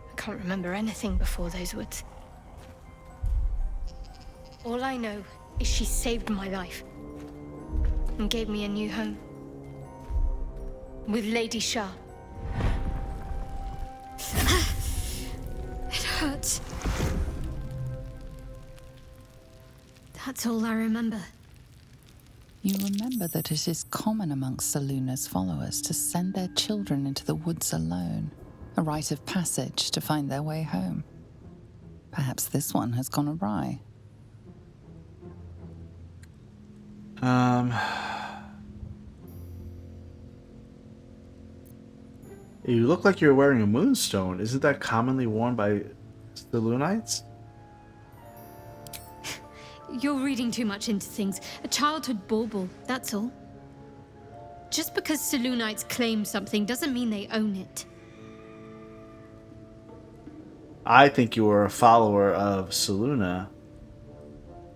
I can't remember anything before those words. All I know is she saved my life and gave me a new home with Lady Shah. It hurts. That's all I remember. You remember that it is common amongst Selûne's followers to send their children into the woods alone, a rite of passage to find their way home. Perhaps this one has gone awry. You look like you're wearing a moonstone. Isn't that commonly worn by Selûnites? You're reading too much into things. A childhood bauble, that's all. Just because Selûnites claim something doesn't mean they own it. I think you were a follower of Selûne,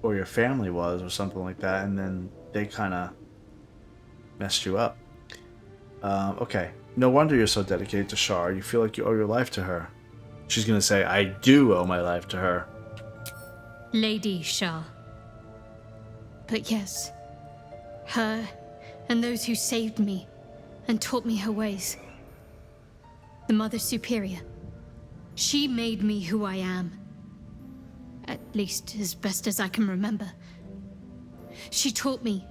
or your family was, or something like that, and then they kind of messed you up. Okay. No wonder you're so dedicated to Shar. You feel like you owe your life to her. She's gonna say, I do owe my life to her. Lady Shah. But yes, her and those who saved me and taught me her ways. The Mother Superior. She made me who I am. At least as best as I can remember. She taught me,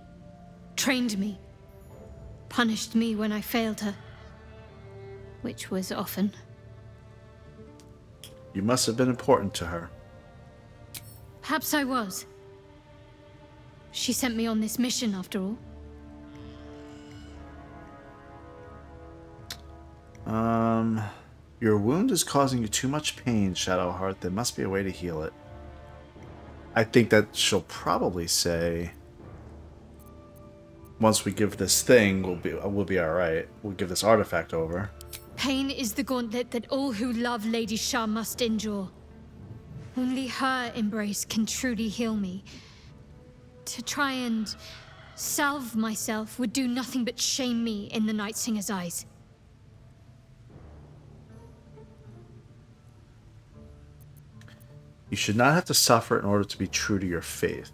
trained me, punished me when I failed her. Which was often. You must have been important to her. Perhaps I was. She sent me on this mission, after all. Your wound is causing you too much pain, Shadowheart. There must be a way to heal it. I think that she'll probably say, once we give this thing, we'll be all right. We'll give this artifact over. Pain is the gauntlet that all who love Lady Shah must endure. Only her embrace can truly heal me. To try and salve myself would do nothing but shame me in the Night Singer's eyes. You should not have to suffer in order to be true to your faith.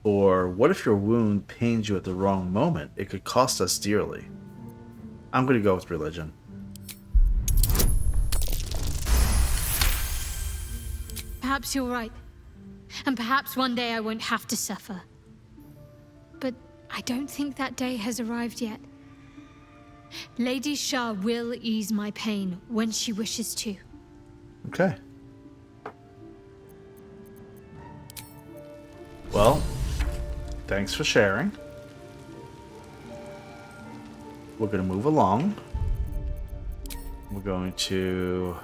Or what if your wound pains you at the wrong moment? It could cost us dearly. I'm going to go with religion. Perhaps you're right. And perhaps one day I won't have to suffer. But I don't think that day has arrived yet. Lady Shah will ease my pain when she wishes to. Okay. Well, thanks for sharing. We're going to move along. We're going to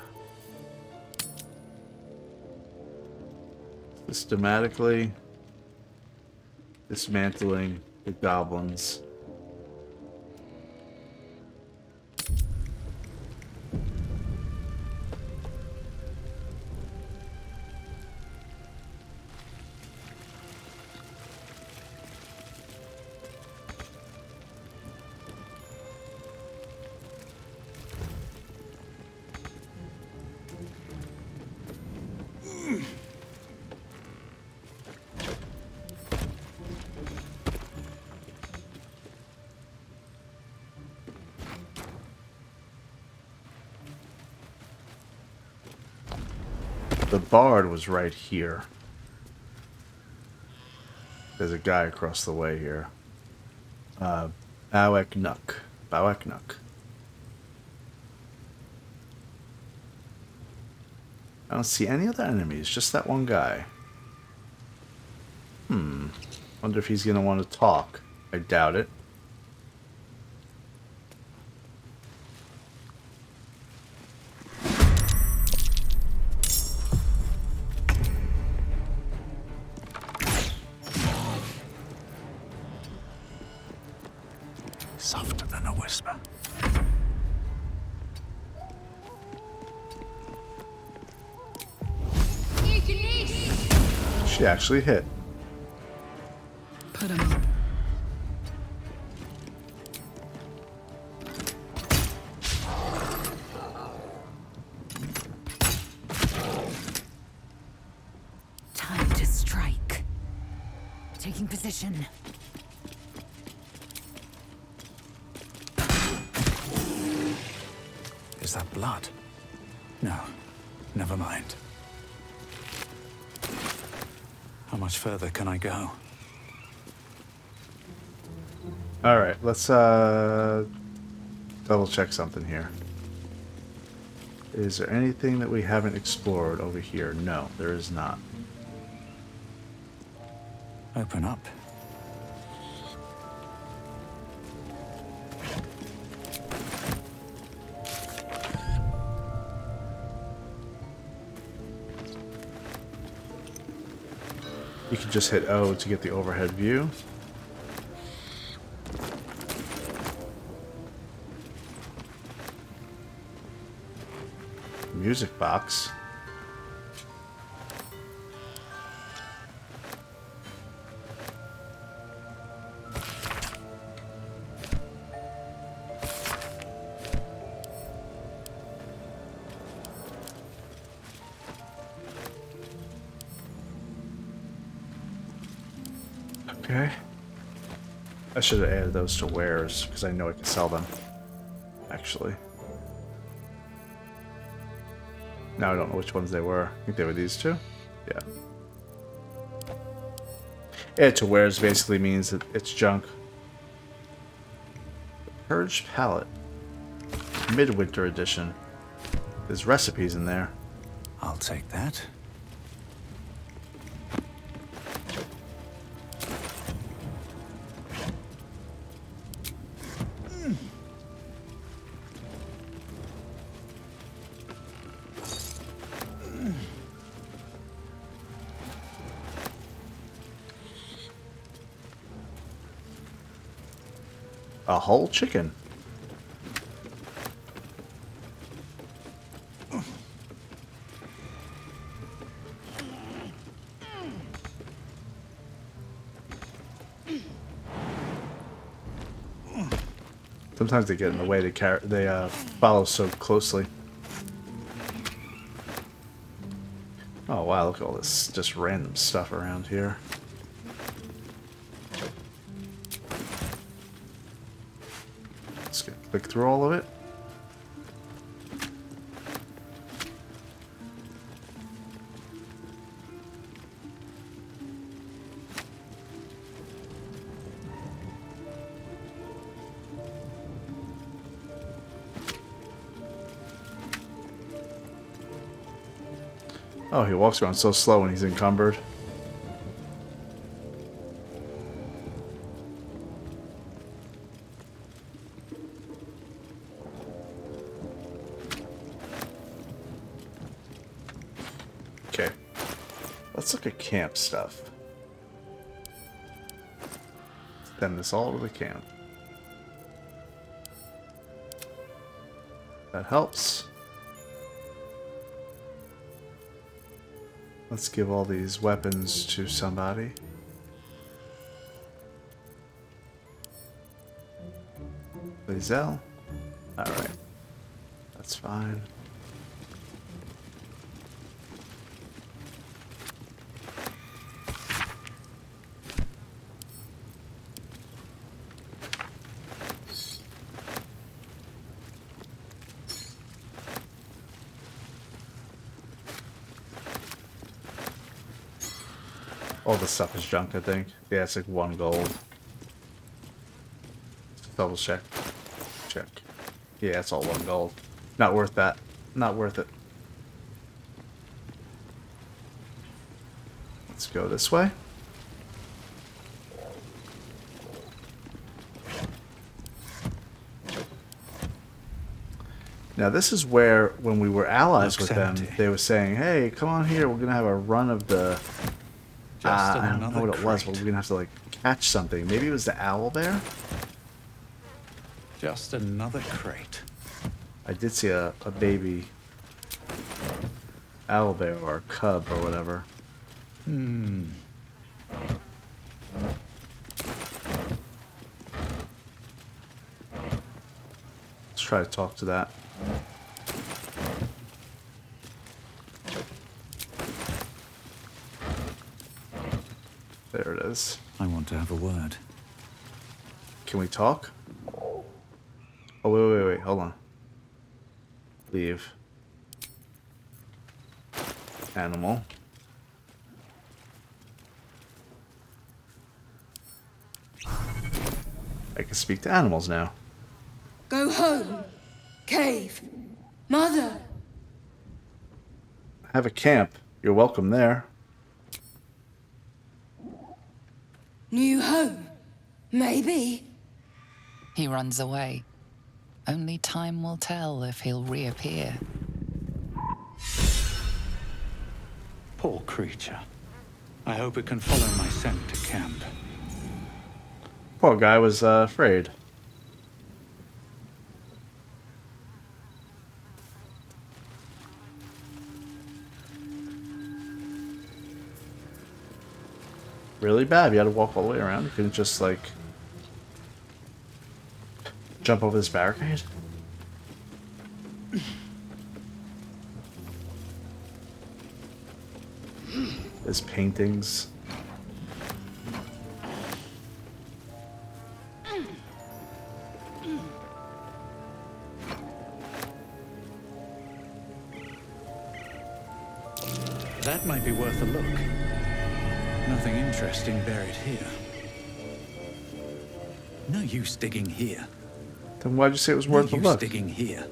systematically dismantling the goblins. The bard was right here. There's a guy across the way here. Bawek Nuk. Bawek Nuk. I don't see any other enemies, just that one guy. Wonder if he's gonna want to talk. I doubt it. Softer than a whisper. She actually hit. Put him up. taking position. Is that blood? No, never mind. How much further can I go? All right, let's double check something here. Is there anything that we haven't explored over here? No, there is not. Open up. You can just hit O to get the overhead view. Music box. Okay. I should have added those to wares because I know I can sell them. Actually. Now I don't know which ones they were. I think they were these two? Yeah. Add to wares basically means that it's junk. Purged palette. Midwinter edition. There's recipes in there. I'll take that. A whole chicken. Sometimes they get in the way. They follow so closely. Oh wow! Look at all this just random stuff around here. Click through all of it. Oh, he walks around so slow when he's encumbered. Okay, let's look at camp stuff. Send this all to the camp. That helps. Let's give all these weapons to somebody. Lae'zel. Alright. That's fine. All this stuff is junk, I think. Yeah, it's like 1 gold. Double check. Check. Yeah, it's all 1 gold. Not worth that. Not worth it. Let's go this way. Now this is where, when we were allies with them, they were saying, hey, come on here, we're going to have a run of the... I don't know what it was, but we're going to have to, like, catch something. Maybe it was the owlbear? Just another crate. I did see a baby owlbear or a cub or whatever. Let's try to talk to that. There it is. I want to have a word. Can we talk? Oh, wait. Hold on. Leave. Animal. I can speak to animals now. Go home. Cave. Mother. Have a camp. You're welcome there. New home. Maybe. He runs away. Only time will tell if he'll reappear. Poor creature. I hope it can follow my scent to camp. Poor guy was afraid. Really bad. You had to walk all the way around. You couldn't just like jump over this barricade. There's paintings. That might be worth a look. Nothing interesting buried here. No use digging here. Then why'd you say it was worth a No use look? digging here.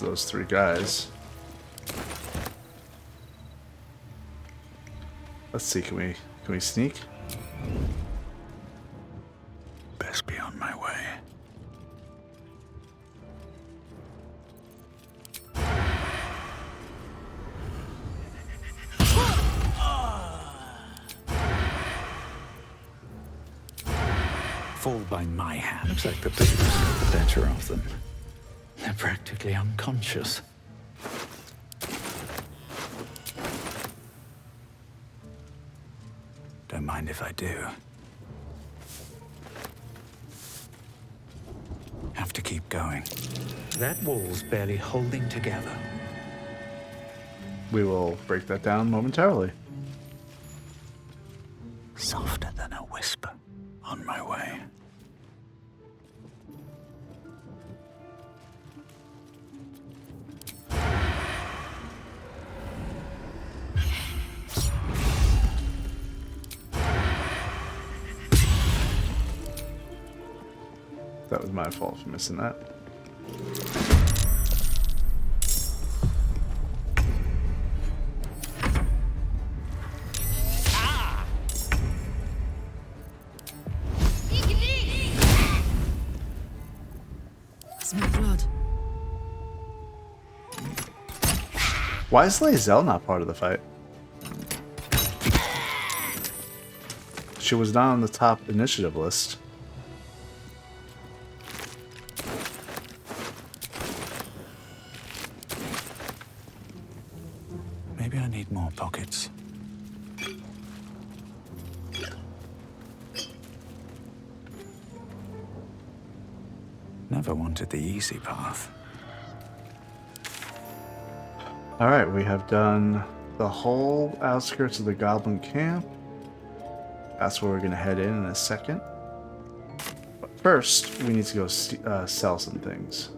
Those three guys. Let's see, can we sneak? Best be on my way. Fall by my hand. Looks like the bigger got the better of them. They're practically unconscious. Don't mind if I do. Have to keep going. That wall's barely holding together. We will break that down momentarily. Softer than a whisper. On my way. That was my fault for missing that. Smell blood. Why is Lae'zel not part of the fight? She was not on the top initiative list. Maybe I need more pockets. Never wanted the easy path. Alright, we have done the whole outskirts of the Goblin camp. That's where we're going to head in a second. But first, we need to go sell some things.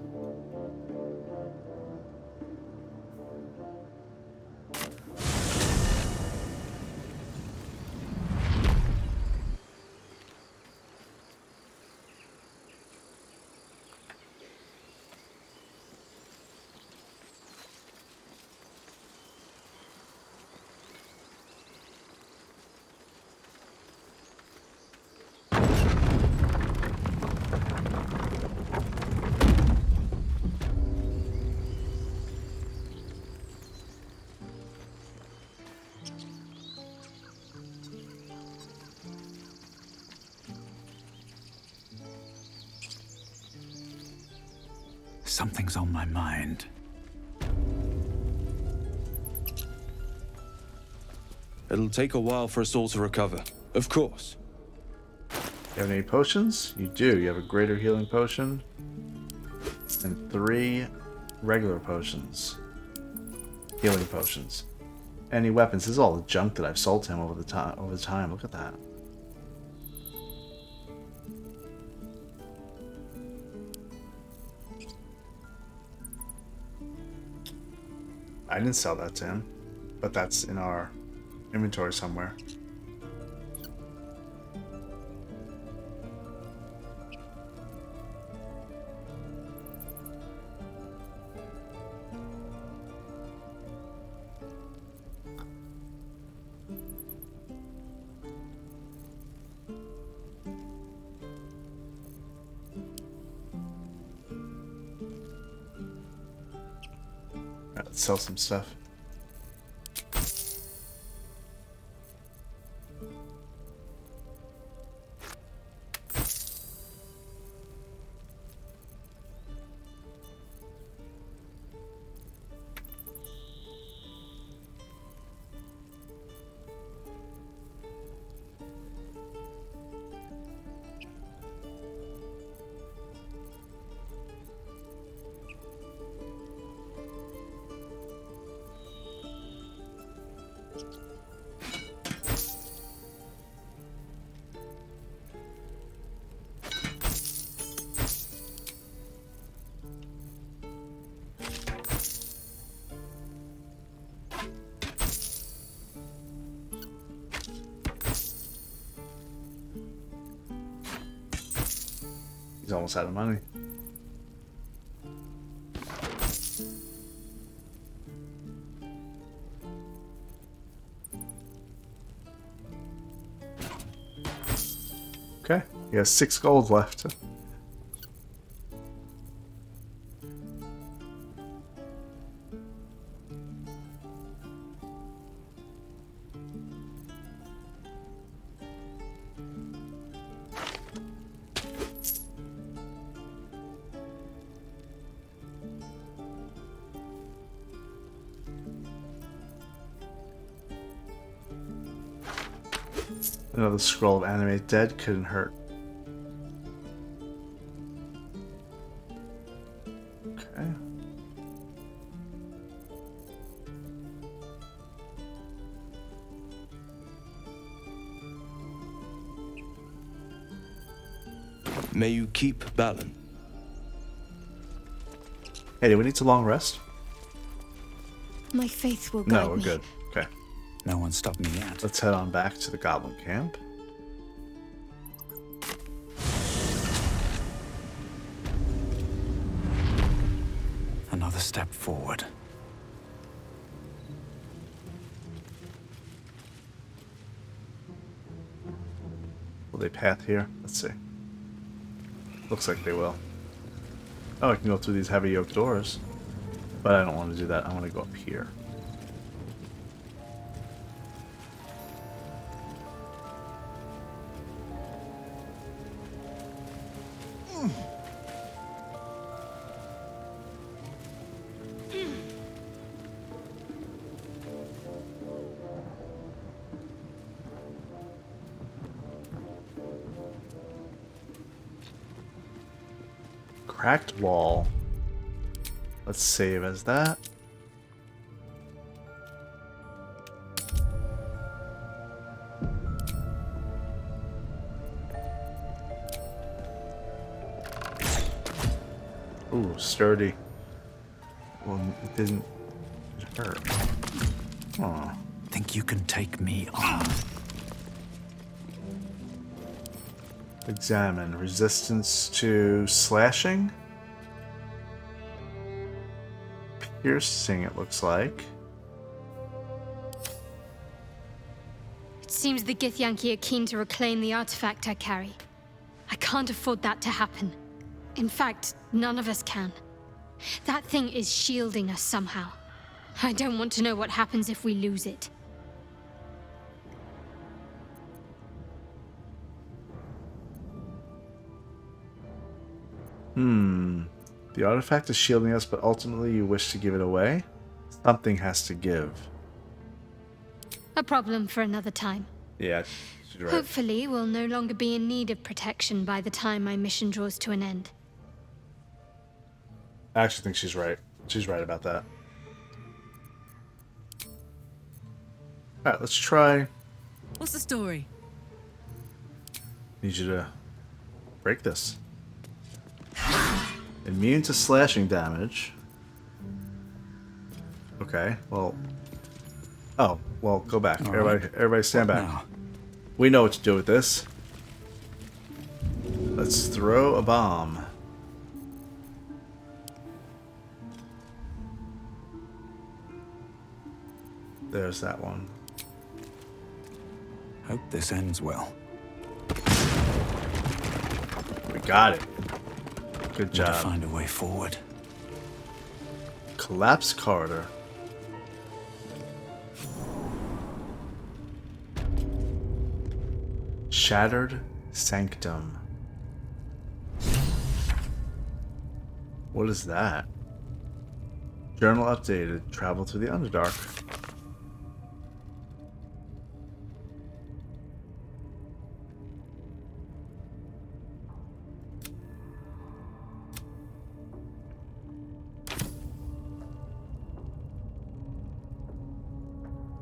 Something's on my mind. It'll take a while for us all to recover. Of course. You have any potions? You do. You have a greater healing potion and 3 regular potions. Healing potions. Any weapons? This is all the junk that I've sold to him over the time. Look at that. I didn't sell that to him, but that's in our inventory somewhere. Let's sell some stuff. He's almost out of money. Okay, he has 6 gold left. Another scroll of animate dead couldn't hurt. Okay. May you keep Balin. Hey, do we need to long rest? My faith will guide No, we're me. good. Okay. No one stopped me yet. Let's head on back to the goblin camp. Another step forward. Will they path here? Let's see. Looks like they will. Oh, I can go through these heavy oak doors. But I don't want to do that. I want to go up here. Cracked wall. Let's save as that. Ooh, sturdy. Well, it didn't hurt. Aw. Think you can take me on? Examine. Resistance to slashing? Piercing, it looks like. It seems the Githyanki are keen to reclaim the artifact I carry. I can't afford that to happen. In fact, none of us can. That thing is shielding us somehow. I don't want to know what happens if we lose it. The artifact is shielding us, but ultimately you wish to give it away? Something has to give. A problem for another time. Yeah, she's right. Hopefully, we'll no longer be in need of protection by the time my mission draws to an end. I actually think she's right. She's right about that. Alright, let's try. What's the story? Need you to break this. Immune to slashing damage. Okay, well. Oh, well, go back. All Everybody stand back. Now? We know what to do with this. Let's throw a bomb. There's that one. Hope this ends well. We got it. Good Need to job. find a way forward. Collapse corridor. Shattered sanctum. What is that? Journal updated. Travel to the Underdark.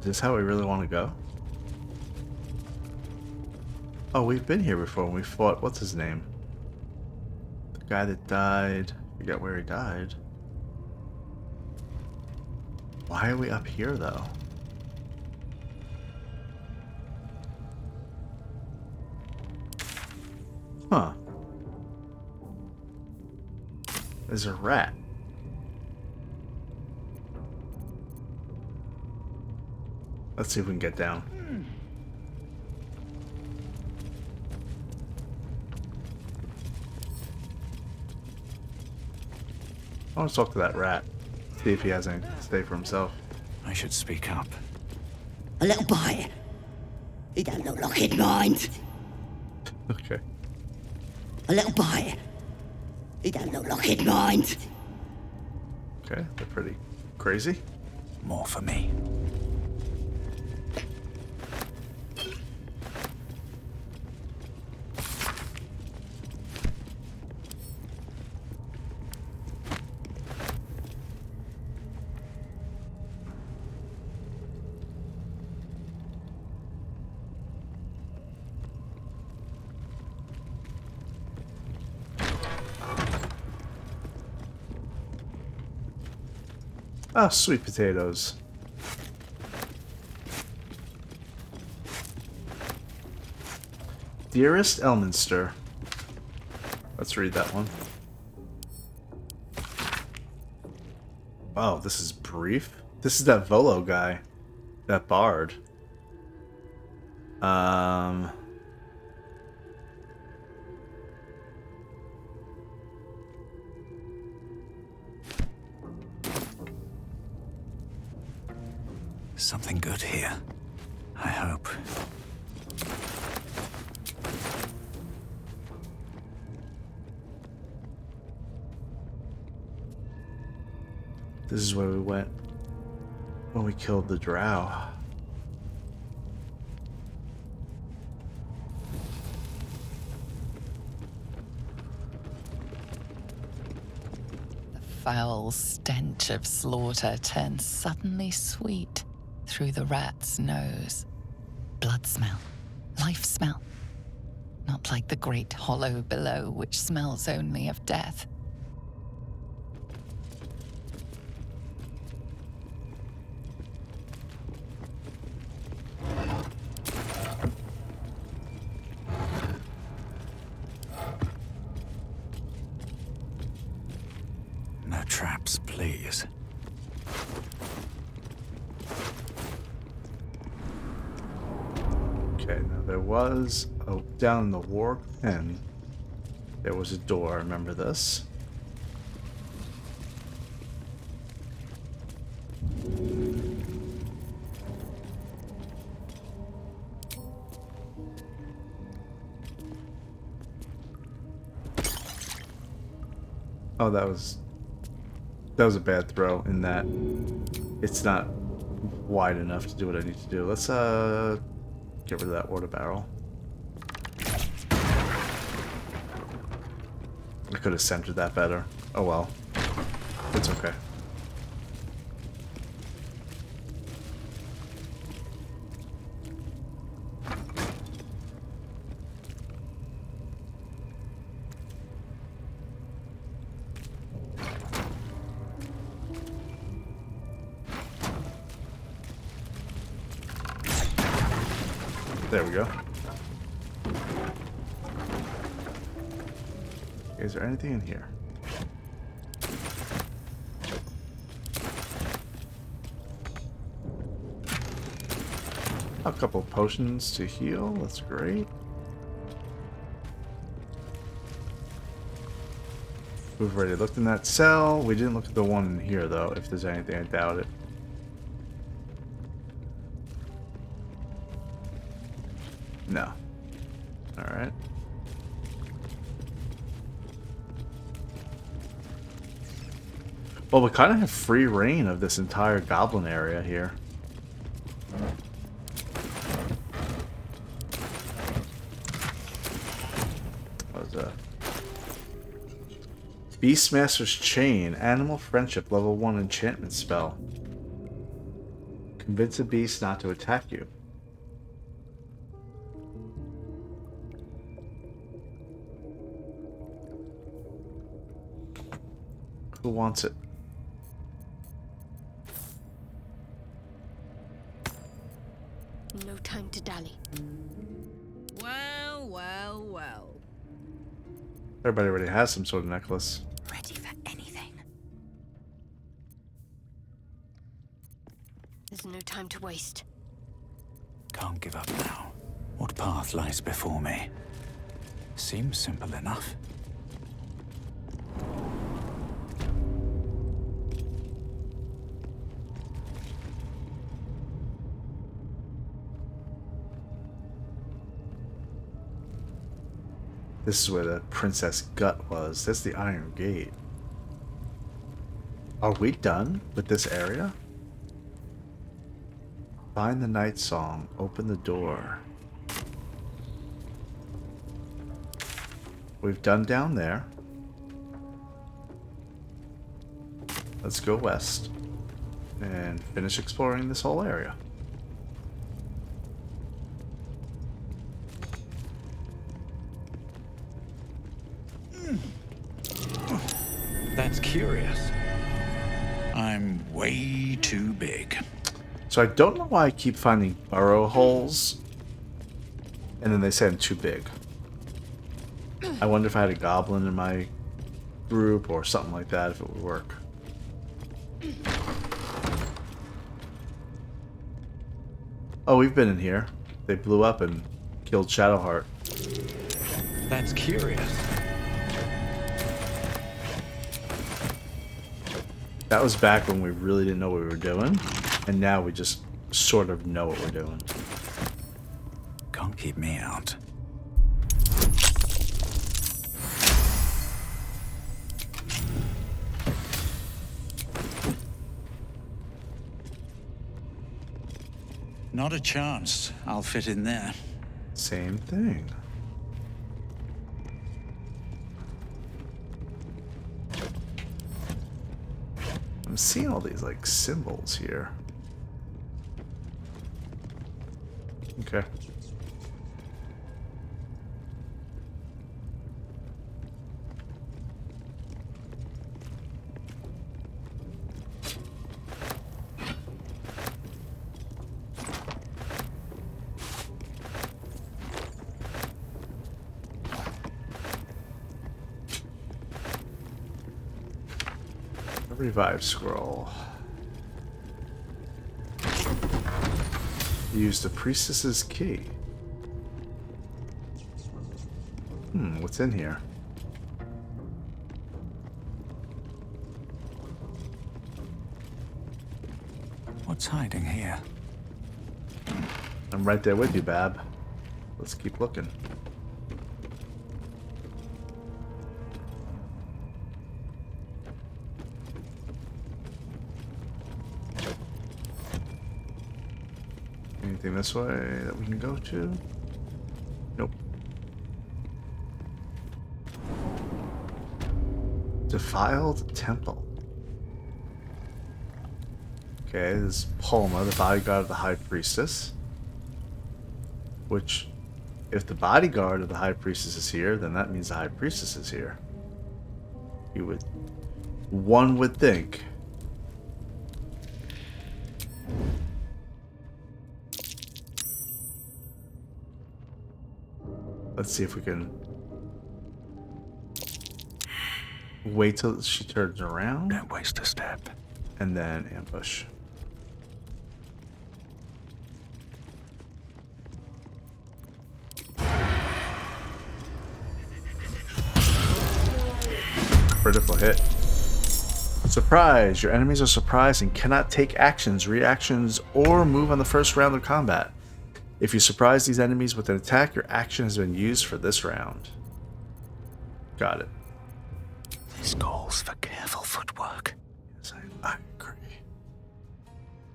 Is this how we really want to go? Oh, we've been here before when we fought, what's his name? The guy that died. Forget where he died. Why are we up here, though? Huh. There's a rat. Let's see if we can get down. I want to talk to that rat. See if he has anything to say for himself. I should speak up. A little bite. He don't look like he'd mind. Okay. A little bite. He don't look like he'd mind. Okay, they're pretty crazy. More for me. Ah, sweet potatoes. Dearest Elminster. Let's read that one. Oh, this is brief? This is that Volo guy. That bard. Something good here. I hope. This is where we went when we killed the drow. The foul stench of slaughter turns suddenly sweet through the rat's nose. Blood smell, life smell. Not like the great hollow below, which smells only of death. No traps, please. Okay, now there was, down in the war pen, there was a door, remember this? Oh, that was That was a bad throw in that it's not wide enough to do what I need to do. Let's get rid of that water barrel. I could have centered that better. Oh well. It's okay. There we go. Is there anything in here? A couple potions to heal. That's great. We've already looked in that cell. We didn't look at the one in here, though. If there's anything, I doubt it. No. Alright. Well, we kind of have free reign of this entire goblin area here. What was that? Beastmaster's Chain. Animal Friendship. Level 1 enchantment spell. Convince a beast not to attack you. Who wants it? No time to dally. Well, well, well. Everybody already has some sort of necklace. Ready for anything. There's no time to waste. Can't give up now. What path lies before me? Seems simple enough. This is where the Princess Gut was. That's the Iron Gate. Are we done with this area? Find the night song. Open the door. We've done down there. Let's go west and finish exploring this whole area. That's curious. I'm way too big. So I don't know why I keep finding burrow holes and then they say I'm too big. I wonder if I had a goblin in my group or something like that, if it would work. Oh, we've been in here. They blew up and killed Shadowheart. That's curious. That was back when we really didn't know what we were doing, and now we just sort of know what we're doing. Can't keep me out. Not a chance. I'll fit in there. Same thing. I'm seeing all these like symbols here. Okay. Revive scroll. Use the priestess's key. What's in here? What's hiding here? I'm right there with you, Bab. Let's keep looking. Anything this way that we can go to? Nope. Defiled Temple. Okay, this is Palma, the bodyguard of the High Priestess. Which, if the bodyguard of the High Priestess is here, then that means the High Priestess is here. One would think. Let's see if we can wait till she turns around. Don't waste a step. And then ambush. Critical hit. Surprise! Your enemies are surprised and cannot take actions, reactions, or move on the first round of combat. If you surprise these enemies with an attack, your action has been used for this round. Got it. This calls for careful footwork. Yes, I agree.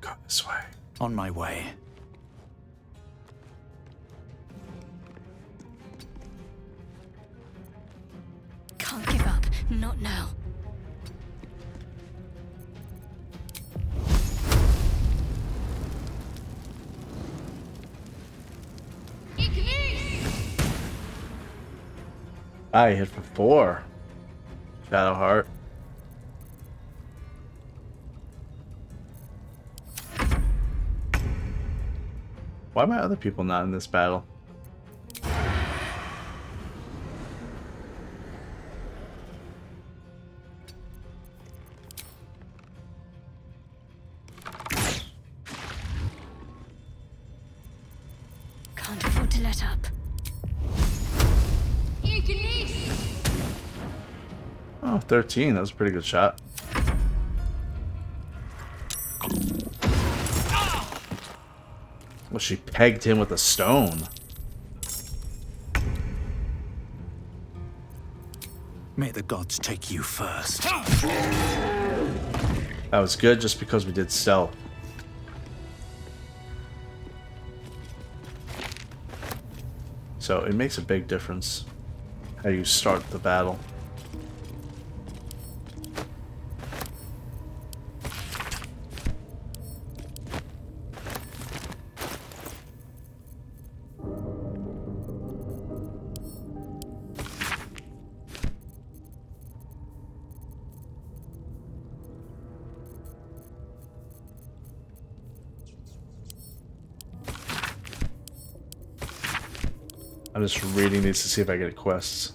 Go this way. On my way. Can't give up. Not now. I hit for 4. Shadowheart. Why are my other people not in this battle? Can't afford to let up. Oh, 13. That was a pretty good shot. Well, she pegged him with a stone. May the gods take you first. That was good just because we did stealth. So it makes a big difference how you start the battle. I'm just reading these to see if I get quests.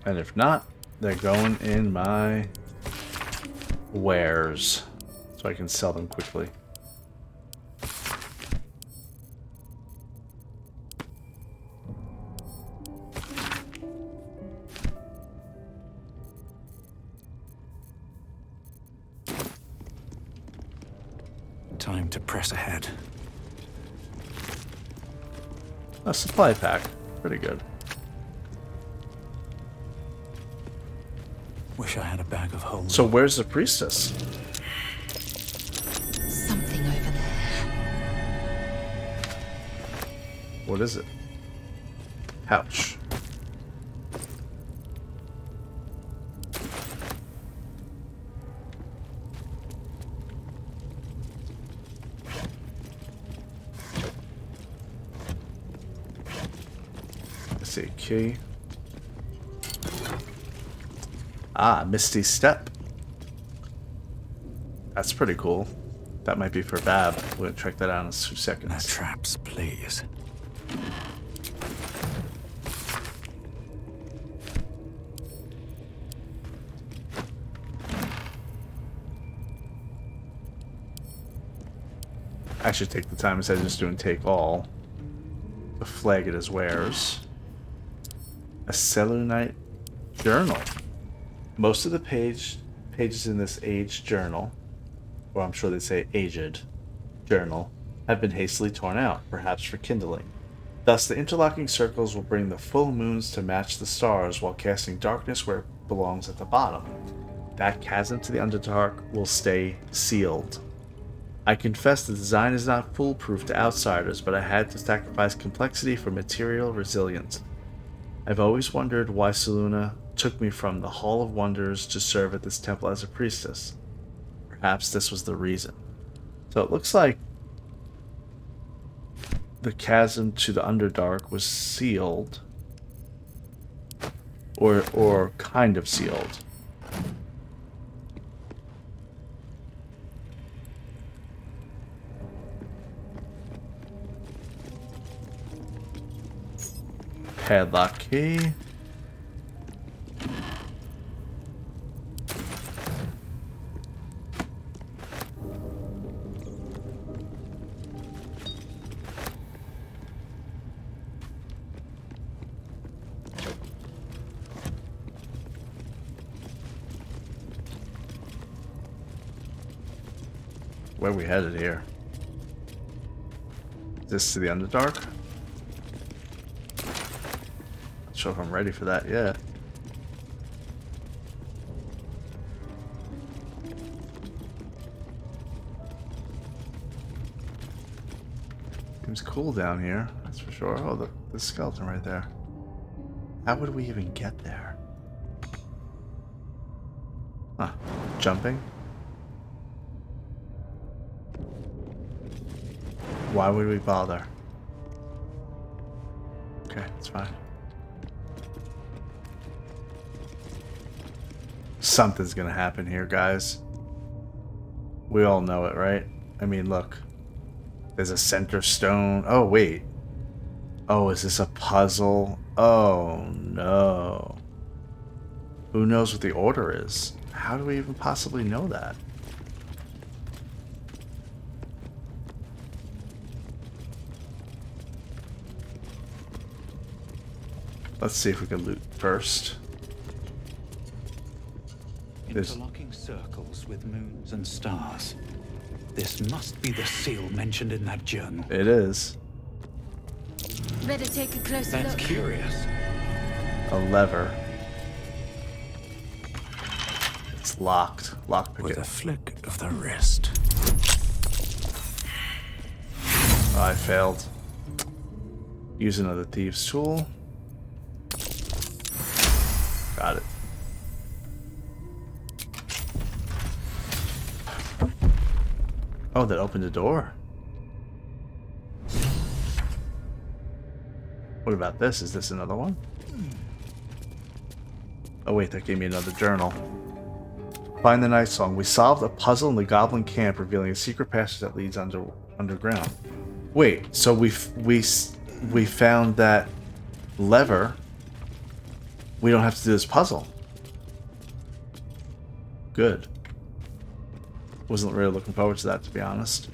And if not, they're going in my wares, so I can sell them quickly. Time to press ahead. A supply pack. Pretty good. Wish I had a bag of holding. So where's the priestess? Something over there. What is it? Pouch. Let's see, key. Ah, Misty Step. That's pretty cool. That might be for Bab. We're gonna check that out in a few seconds. No traps, please. I should take the time instead of just doing take all. To flag it as wares. A Selûnite journal. Most of the pages in this aged journal, or I'm sure they say aged journal, have been hastily torn out, perhaps for kindling. Thus, the interlocking circles will bring the full moons to match the stars while casting darkness where it belongs at the bottom. that chasm to the Underdark will stay sealed. I confess the design is not foolproof to outsiders, but I had to sacrifice complexity for material resilience. I've always wondered why Selûne took me from the Hall of Wonders to serve at this temple as a priestess. Perhaps this was the reason. So it looks like the chasm to the Underdark was sealed. Or kind of sealed. Padlock key. Where are we headed here? Is this to the Underdark? Not sure if I'm ready for that yet. Seems cool down here, that's for sure. Oh, the skeleton right there. How would we even get there? Huh. Jumping? Why would we bother? Okay, it's fine. Something's gonna happen here, guys. We all know it, right? I mean, look. There's a center stone. Oh, wait. Oh, is this a puzzle? Oh, no. Who knows what the order is? How do we even possibly know that? Let's see if we can loot first. Interlocking circles with moons and stars. This must be the seal mentioned in that journal. It is. Better take a closer look. That's curious. A lever. It's locked. Lockpick With it. a flick of the wrist. Oh, I failed. Use another thieves' tool. Got it. Oh, that opened the door. What about this? Is this another one? Oh wait, that gave me another journal. Find the Night Song. We solved a puzzle in the Goblin camp, revealing a secret passage that leads underground. Wait, so we found that lever. We don't have to do this puzzle. Good. Wasn't really looking forward to that, to be honest.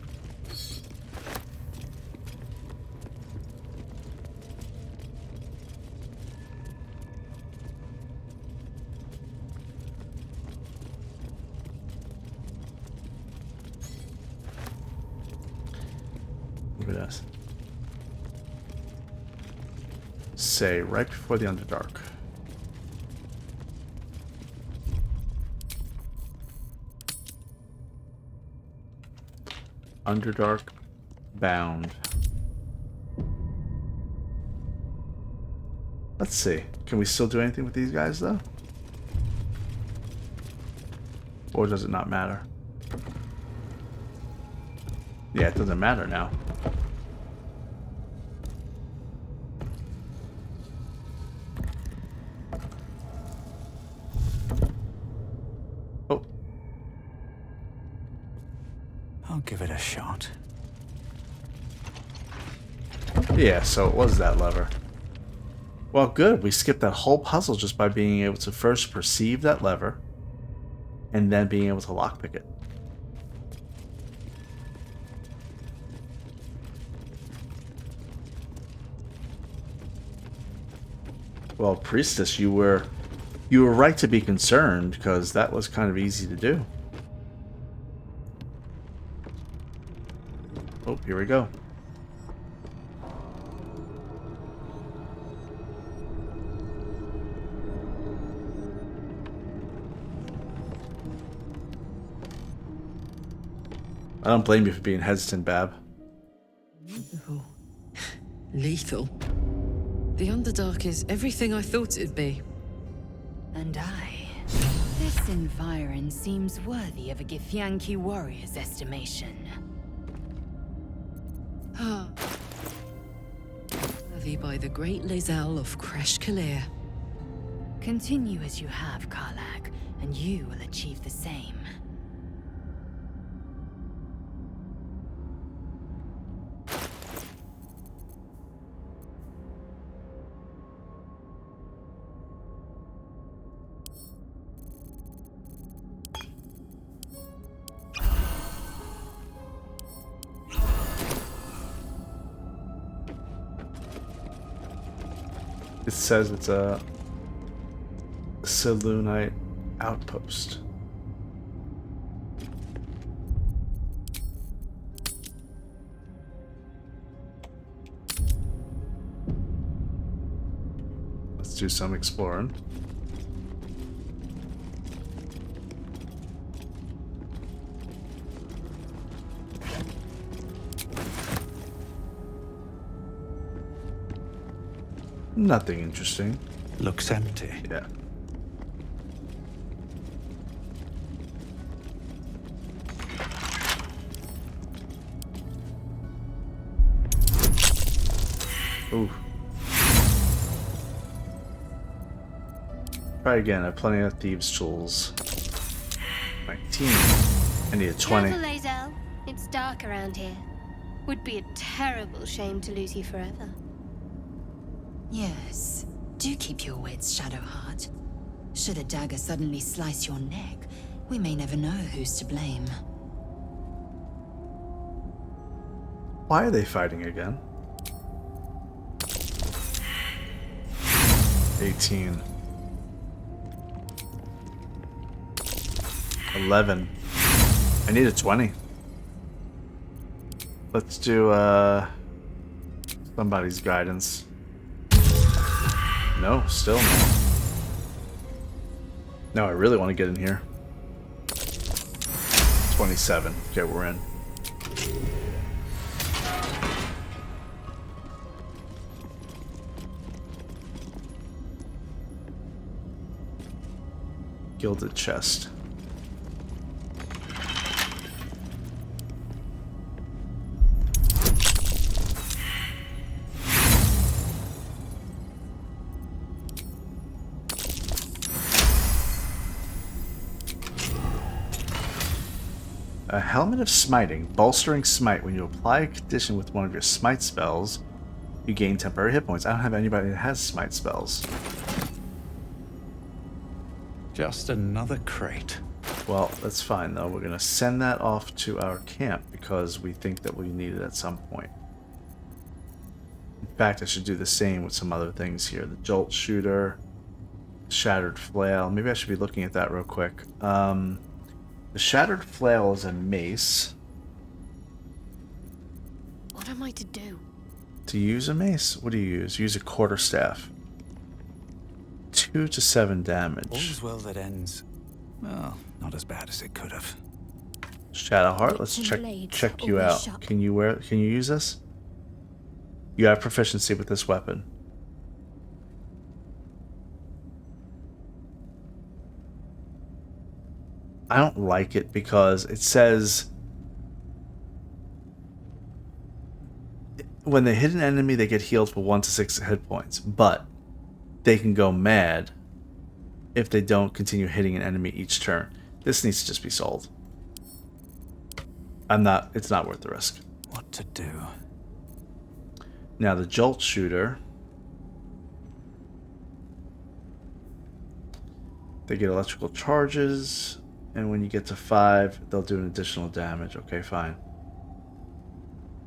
Look at this. Say, right before the Underdark. Underdark bound. Let's see. Can we still do anything with these guys though? Or does it not matter? Yeah, it doesn't matter now. Oh. I'll give it a shot. Yeah, so it was that lever. Well, good. We skipped that whole puzzle just by being able to first perceive that lever and then being able to lockpick it. Well, Priestess, you were right to be concerned because that was kind of easy to do. Oh, here we go. I don't blame you for being hesitant, Bab. Oh. Lethal. The Underdark is everything I thought it'd be. And this environ seems worthy of a Githyanki warrior's estimation. Ah. Worthy by the great Lae'zel of Kresh Kalir. Continue as you have, Karlach, and you will achieve the same. It says it's a Selûnite outpost. Let's do some exploring. Nothing interesting. Looks empty. Yeah. Ooh. Try again. I have plenty of thieves' tools. 19. I need a 20. Careful, Lae'zel. It's dark around here. Would be a terrible shame to lose you forever. Yes. Do keep your wits, Shadowheart. Should a dagger suddenly slice your neck, we may never know who's to blame. Why are they fighting again? 18. 11. I need a 20. Let's do somebody's guidance. No, still no. No, I really want to get in here. 27. Okay, we're in. Gilded chest. A Helmet of Smiting. Bolstering Smite. When you apply a condition with one of your Smite spells, you gain temporary hit points. I don't have anybody that has Smite spells. Just another crate. Well, that's fine though. We're going to send that off to our camp because we think that we need it at some point. In fact, I should do the same with some other things here. The Jolt Shooter, Shattered Flail. Maybe I should be looking at that real quick. The Shattered Flail is a mace. What am I to do? To use a mace? What do you use? Use a quarterstaff. 2 to 7 damage. All's well that ends. Well, not as bad as it could have. Shadowheart, let's check you out. Can you use this? You have proficiency with this weapon. I don't like it because it says when they hit an enemy, they get healed for 1 to 6 hit points, but they can go mad if they don't continue hitting an enemy each turn. This needs to just be sold. It's not worth the risk. What to do? Now the Jolt Shooter. They get electrical charges. And when you get to 5, they'll do an additional damage. Okay, fine.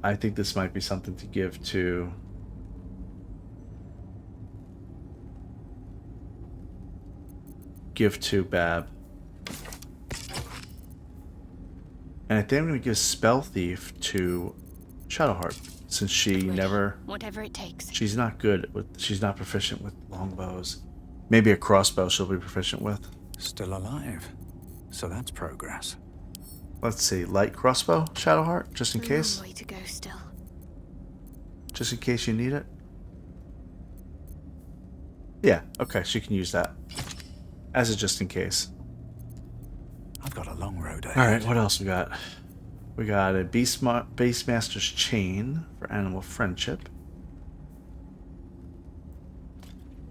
I think this might be something to give to... Bab. And I think I'm going to give Spell Thief to Shadowheart, since she never... Whatever it takes. She's not good with... She's not proficient with longbows. Maybe a crossbow she'll be proficient with. Still alive. So that's progress. Let's see, light crossbow, Shadowheart, just in case. Long way to go still. Just in case you need it. Yeah, okay, she can use that. As a just in case. I've got a long road ahead. Alright, what else we got? We got a Beastmaster's Chain for animal friendship.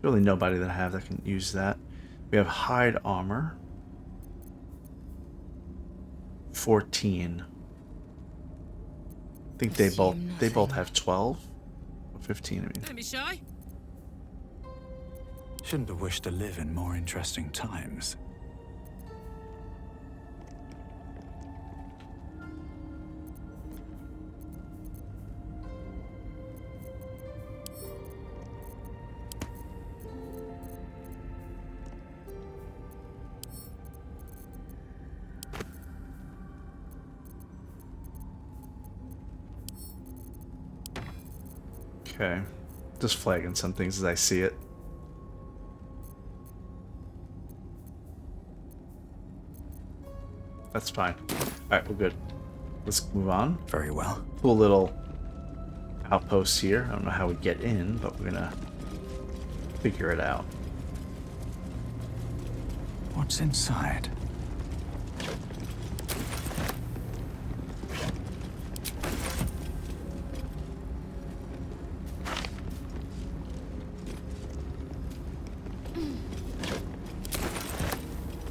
Really nobody that I have that can use that. We have hide armor. 14. I think they both have 12 or 15. I mean. Don't be shy. Shouldn't have wished to live in more interesting times. Okay, just flagging some things as I see it. That's fine. Alright, we're good. Let's move on. Very well. Cool little outpost here. I don't know how we get in, but we're gonna figure it out. What's inside?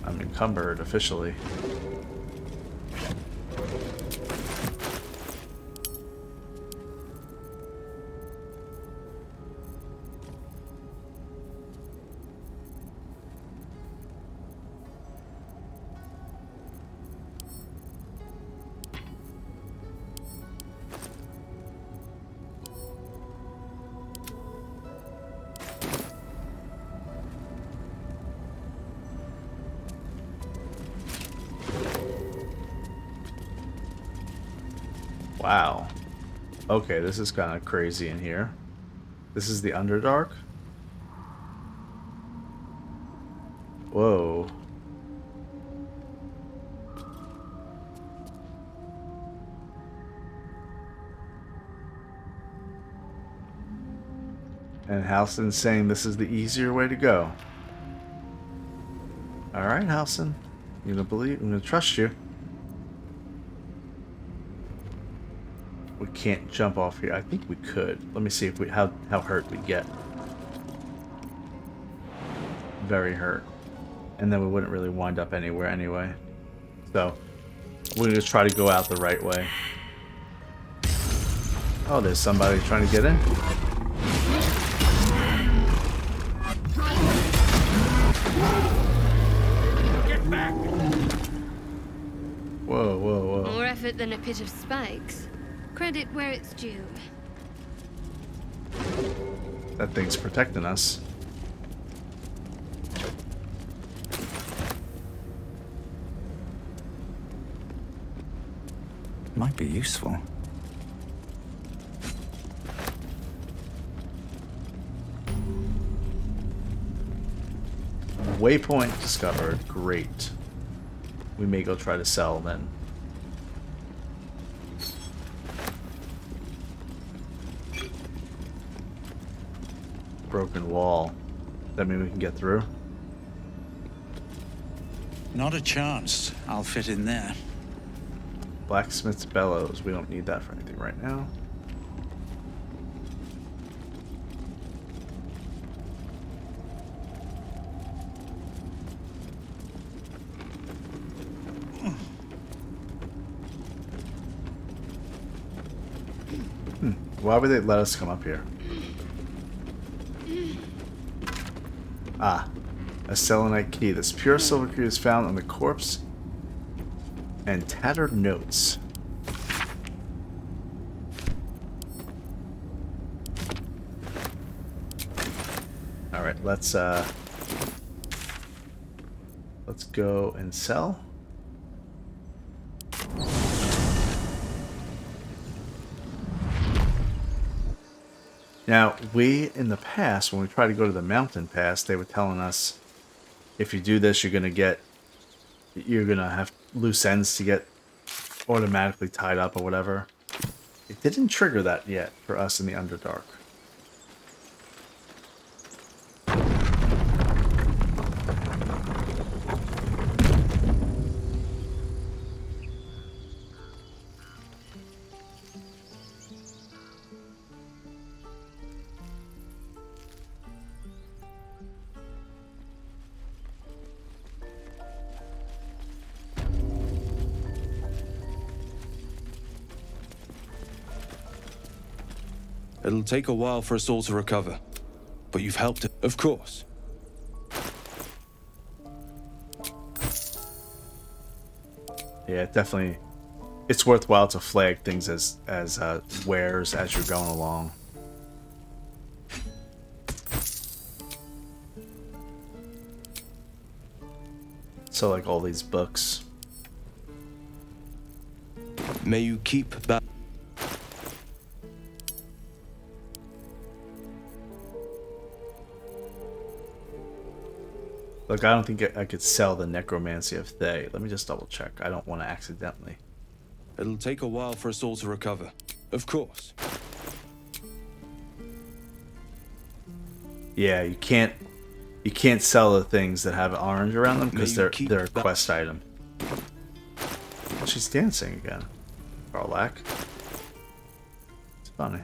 I'm encumbered officially. Wow. Okay, this is kind of crazy in here. This is the Underdark? Whoa. And Halsin's saying this is the easier way to go. Alright, Halsin. I'm gonna trust you. We can't jump off here. I think we could. Let me see if we how hurt we get. Very hurt. And then we wouldn't really wind up anywhere anyway. So we're gonna try to go out the right way. Oh, there's somebody trying to get in. Get back! Whoa, whoa, whoa. More effort than a pit of spikes. Credit where it's due. That thing's protecting us. Might be useful. Waypoint discovered. Great. We may go try to sell then. Broken wall. Does that mean we can get through? Not a chance. I'll fit in there. Blacksmith's bellows. We don't need that for anything right now. Why would they let us come up here? Ah, a selenite key. This pure silver key is found on the corpse and tattered notes. All right, let's go and sell. Now, in the past, when we tried to go to the mountain pass, they were telling us, if you do this, you're gonna have loose ends to get automatically tied up or whatever. It didn't trigger that yet for us in the Underdark. It'll take a while for us all to recover. But you've helped it, of course. Yeah, definitely. It's worthwhile to flag things as wares as you're going along. So like all these books. May you keep back. Look, I don't think I could sell the Necromancy of Thay. Let me just double check. I don't want to accidentally. It'll take a while for us all to recover. Of course. Yeah, you can't sell the things that have orange around them because they're a quest item. She's dancing again. Karlach. It's funny.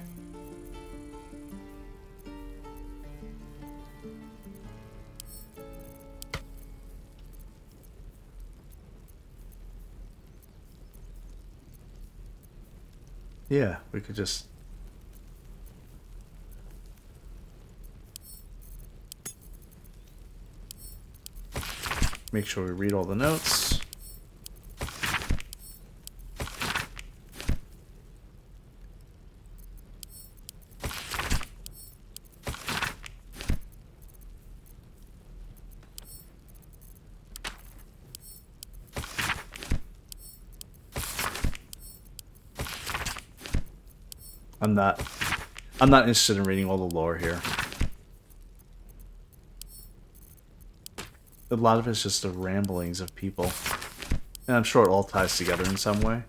Yeah, we could just... make sure we read all the notes. I'm not interested in reading all the lore here. A lot of it's just the ramblings of people. And I'm sure it all ties together in some way.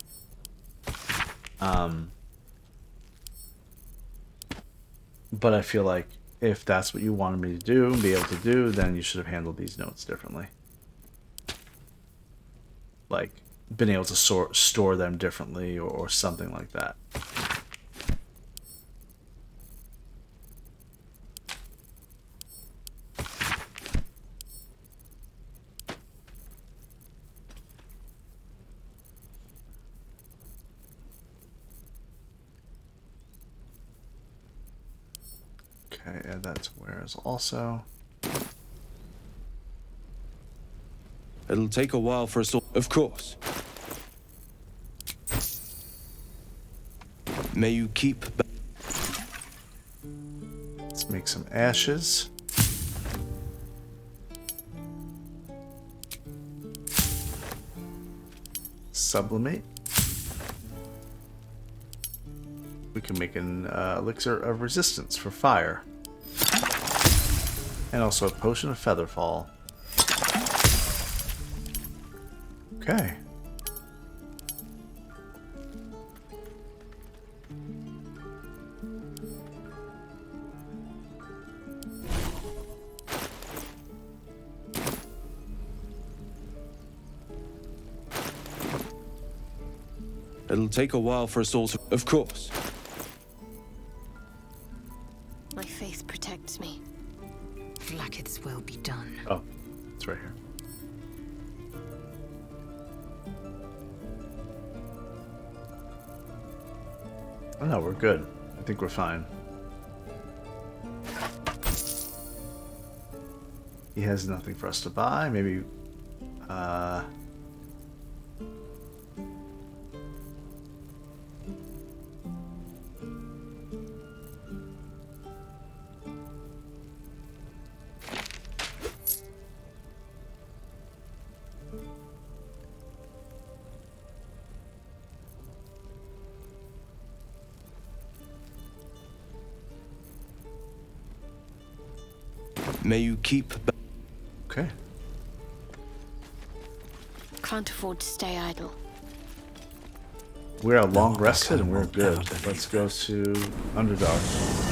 But I feel like if that's what you wanted me to do and be able to do, then you should have handled these notes differently. Like, been able to store them differently or something like that. Okay, and that's where's also. It'll take a while for us all. Of course. May you keep. Let's make some ashes. Sublimate. We can make an elixir of resistance for fire. And also a potion of featherfall. Okay. It'll take a while for us all to. Of course. My faith protects me. Blacketh's will be done. Oh, it's right here. Oh no, we're good. I think we're fine. He has nothing for us to buy. Maybe, May you keep. Okay. Can't afford to stay idle. We are long rested and we're good. Let's go to Underdark.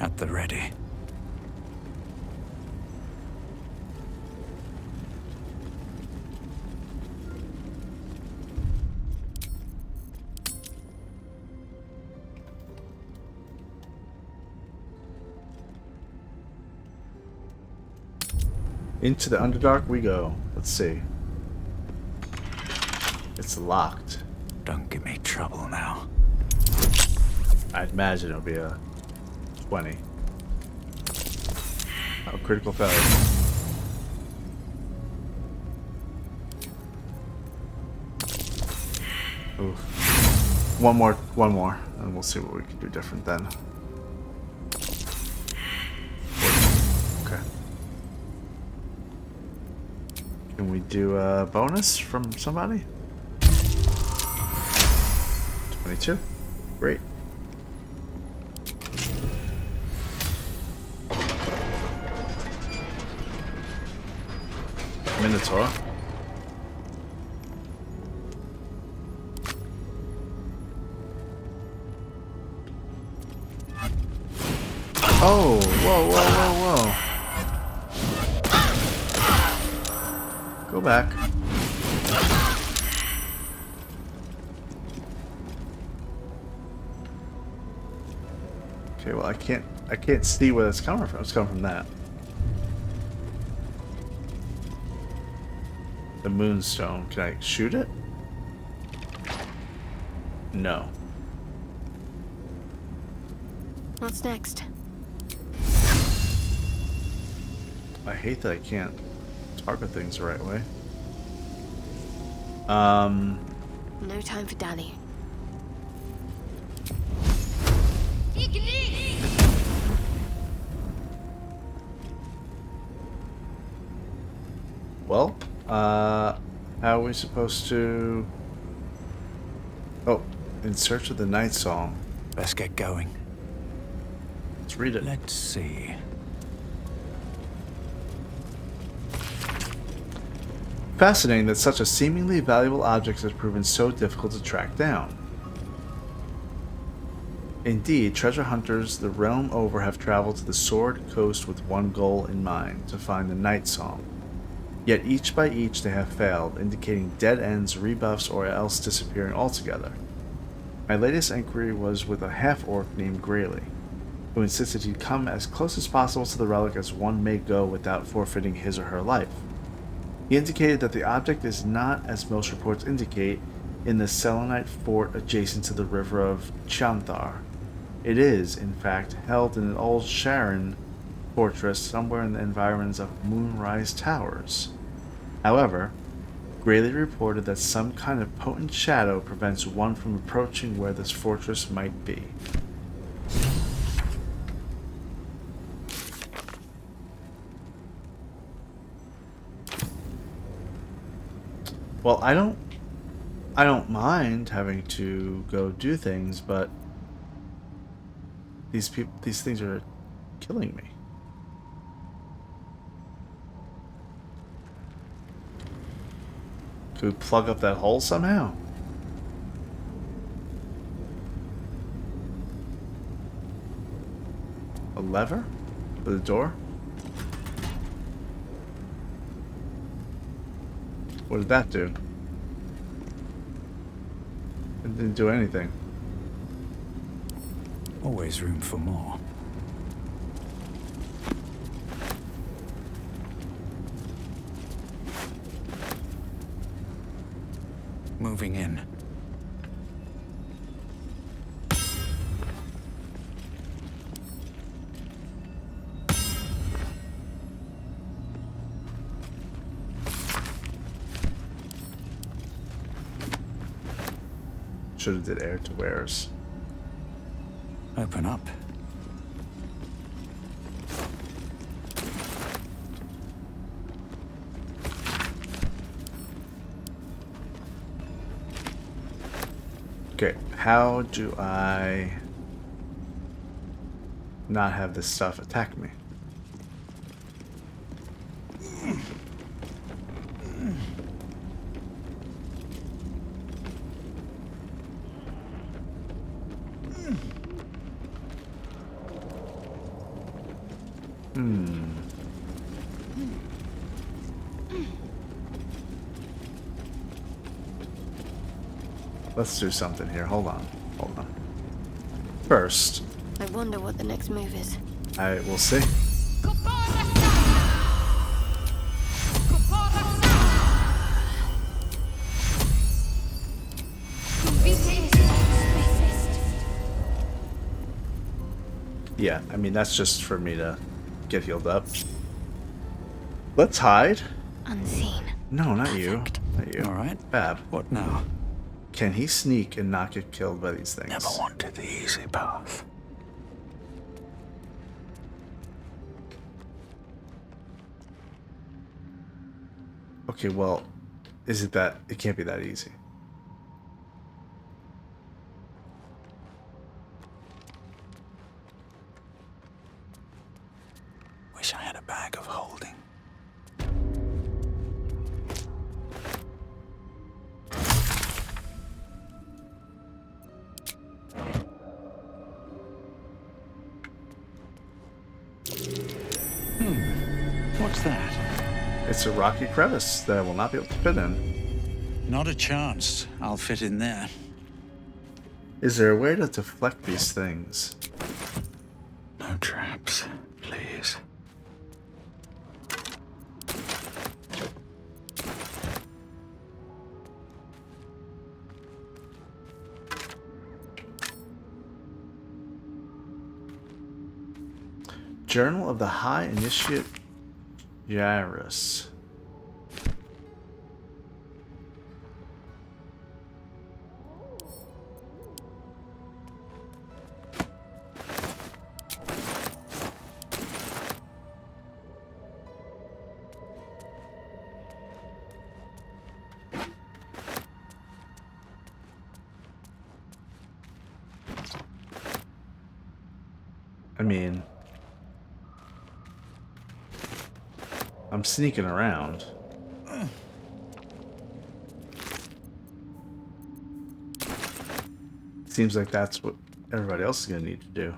At the ready. Into the Underdark we go. Let's see. It's locked. Don't give me trouble now. I'd imagine it'll be a 20. Oh, critical failure. Oof. One more, and we'll see what we can do different then. Okay. Can we do a bonus from somebody? 22. Great. Minotaur. Oh, whoa, whoa, whoa, whoa. Go back. Okay, well I can't see where it's coming from. It's coming from that. The moonstone. Can I shoot it? No. What's next? I hate that I can't target things the right way. No time for dallying. Well, how are we supposed to... Oh, in search of the night song. Let's get going. Let's read it. Let's see. Fascinating that such a seemingly valuable object has proven so difficult to track down. Indeed, treasure hunters the realm over have traveled to the Sword Coast with one goal in mind, to find the Night Song. Yet each by each they have failed, indicating dead ends, rebuffs, or else disappearing altogether. My latest inquiry was with a half-orc named Grayley, who insisted he'd come as close as possible to the relic as one may go without forfeiting his or her life. He indicated that the object is not, as most reports indicate, in the Selenite fort adjacent to the river of Chanthar. It is, in fact, held in an old Sharon fortress somewhere in the environs of Moonrise Towers. However, Grayley reported that some kind of potent shadow prevents one from approaching where this fortress might be. Well, I don't mind having to go do things, but these things are killing me. Could we plug up that hole somehow? A lever for the door? What did that do? It didn't do anything. Always room for more. Moving in. Should have did air to wares. Open up. Okay, how do I not have this stuff attack me? Let's do something here. Hold on. First, I wonder what the next move is. I will see. Yeah, I mean, that's just for me to get healed up. Let's hide. Unseen. No, not you. Not you. All right. Bab. What now? Can he sneak and not get killed by these things? Never wanted the easy path. Okay, well, is it that... It can't be that easy. Wish I had a bag of holding. What's that? It's a rocky crevice that I will not be able to fit in. Not a chance. I'll fit in there. Is there a way to deflect these things? No traps, please. Journal of the High Initiate Jairus. I mean, I'm sneaking around. Seems like that's what everybody else is going to need to do.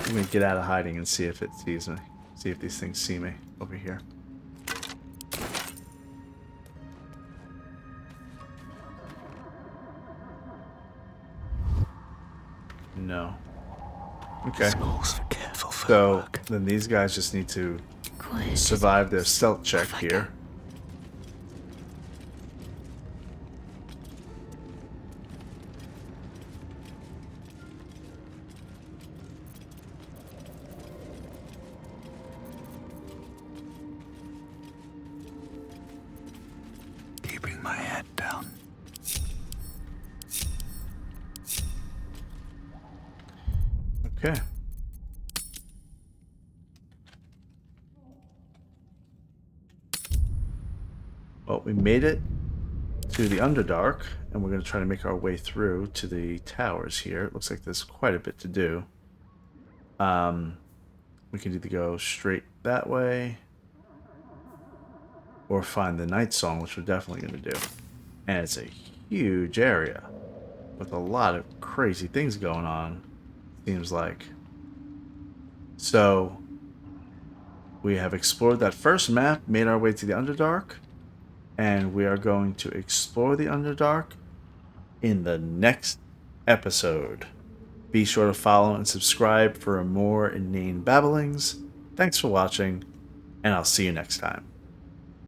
I'm going to get out of hiding and see if it sees me. See if these things see me over here. No. Okay. So then these guys just need to survive their stealth check here. Keeping my head down. Okay. Well, we made it to the Underdark, and we're going to try to make our way through to the towers here. It looks like there's quite a bit to do. We can either go straight that way, or find the Night Song, which we're definitely going to do. And it's a huge area with a lot of crazy things going on, seems like. So, we have explored that first map, made our way to the Underdark, and we are going to explore the Underdark in the next episode. Be sure to follow and subscribe for more inane babblings. Thanks for watching, and I'll see you next time.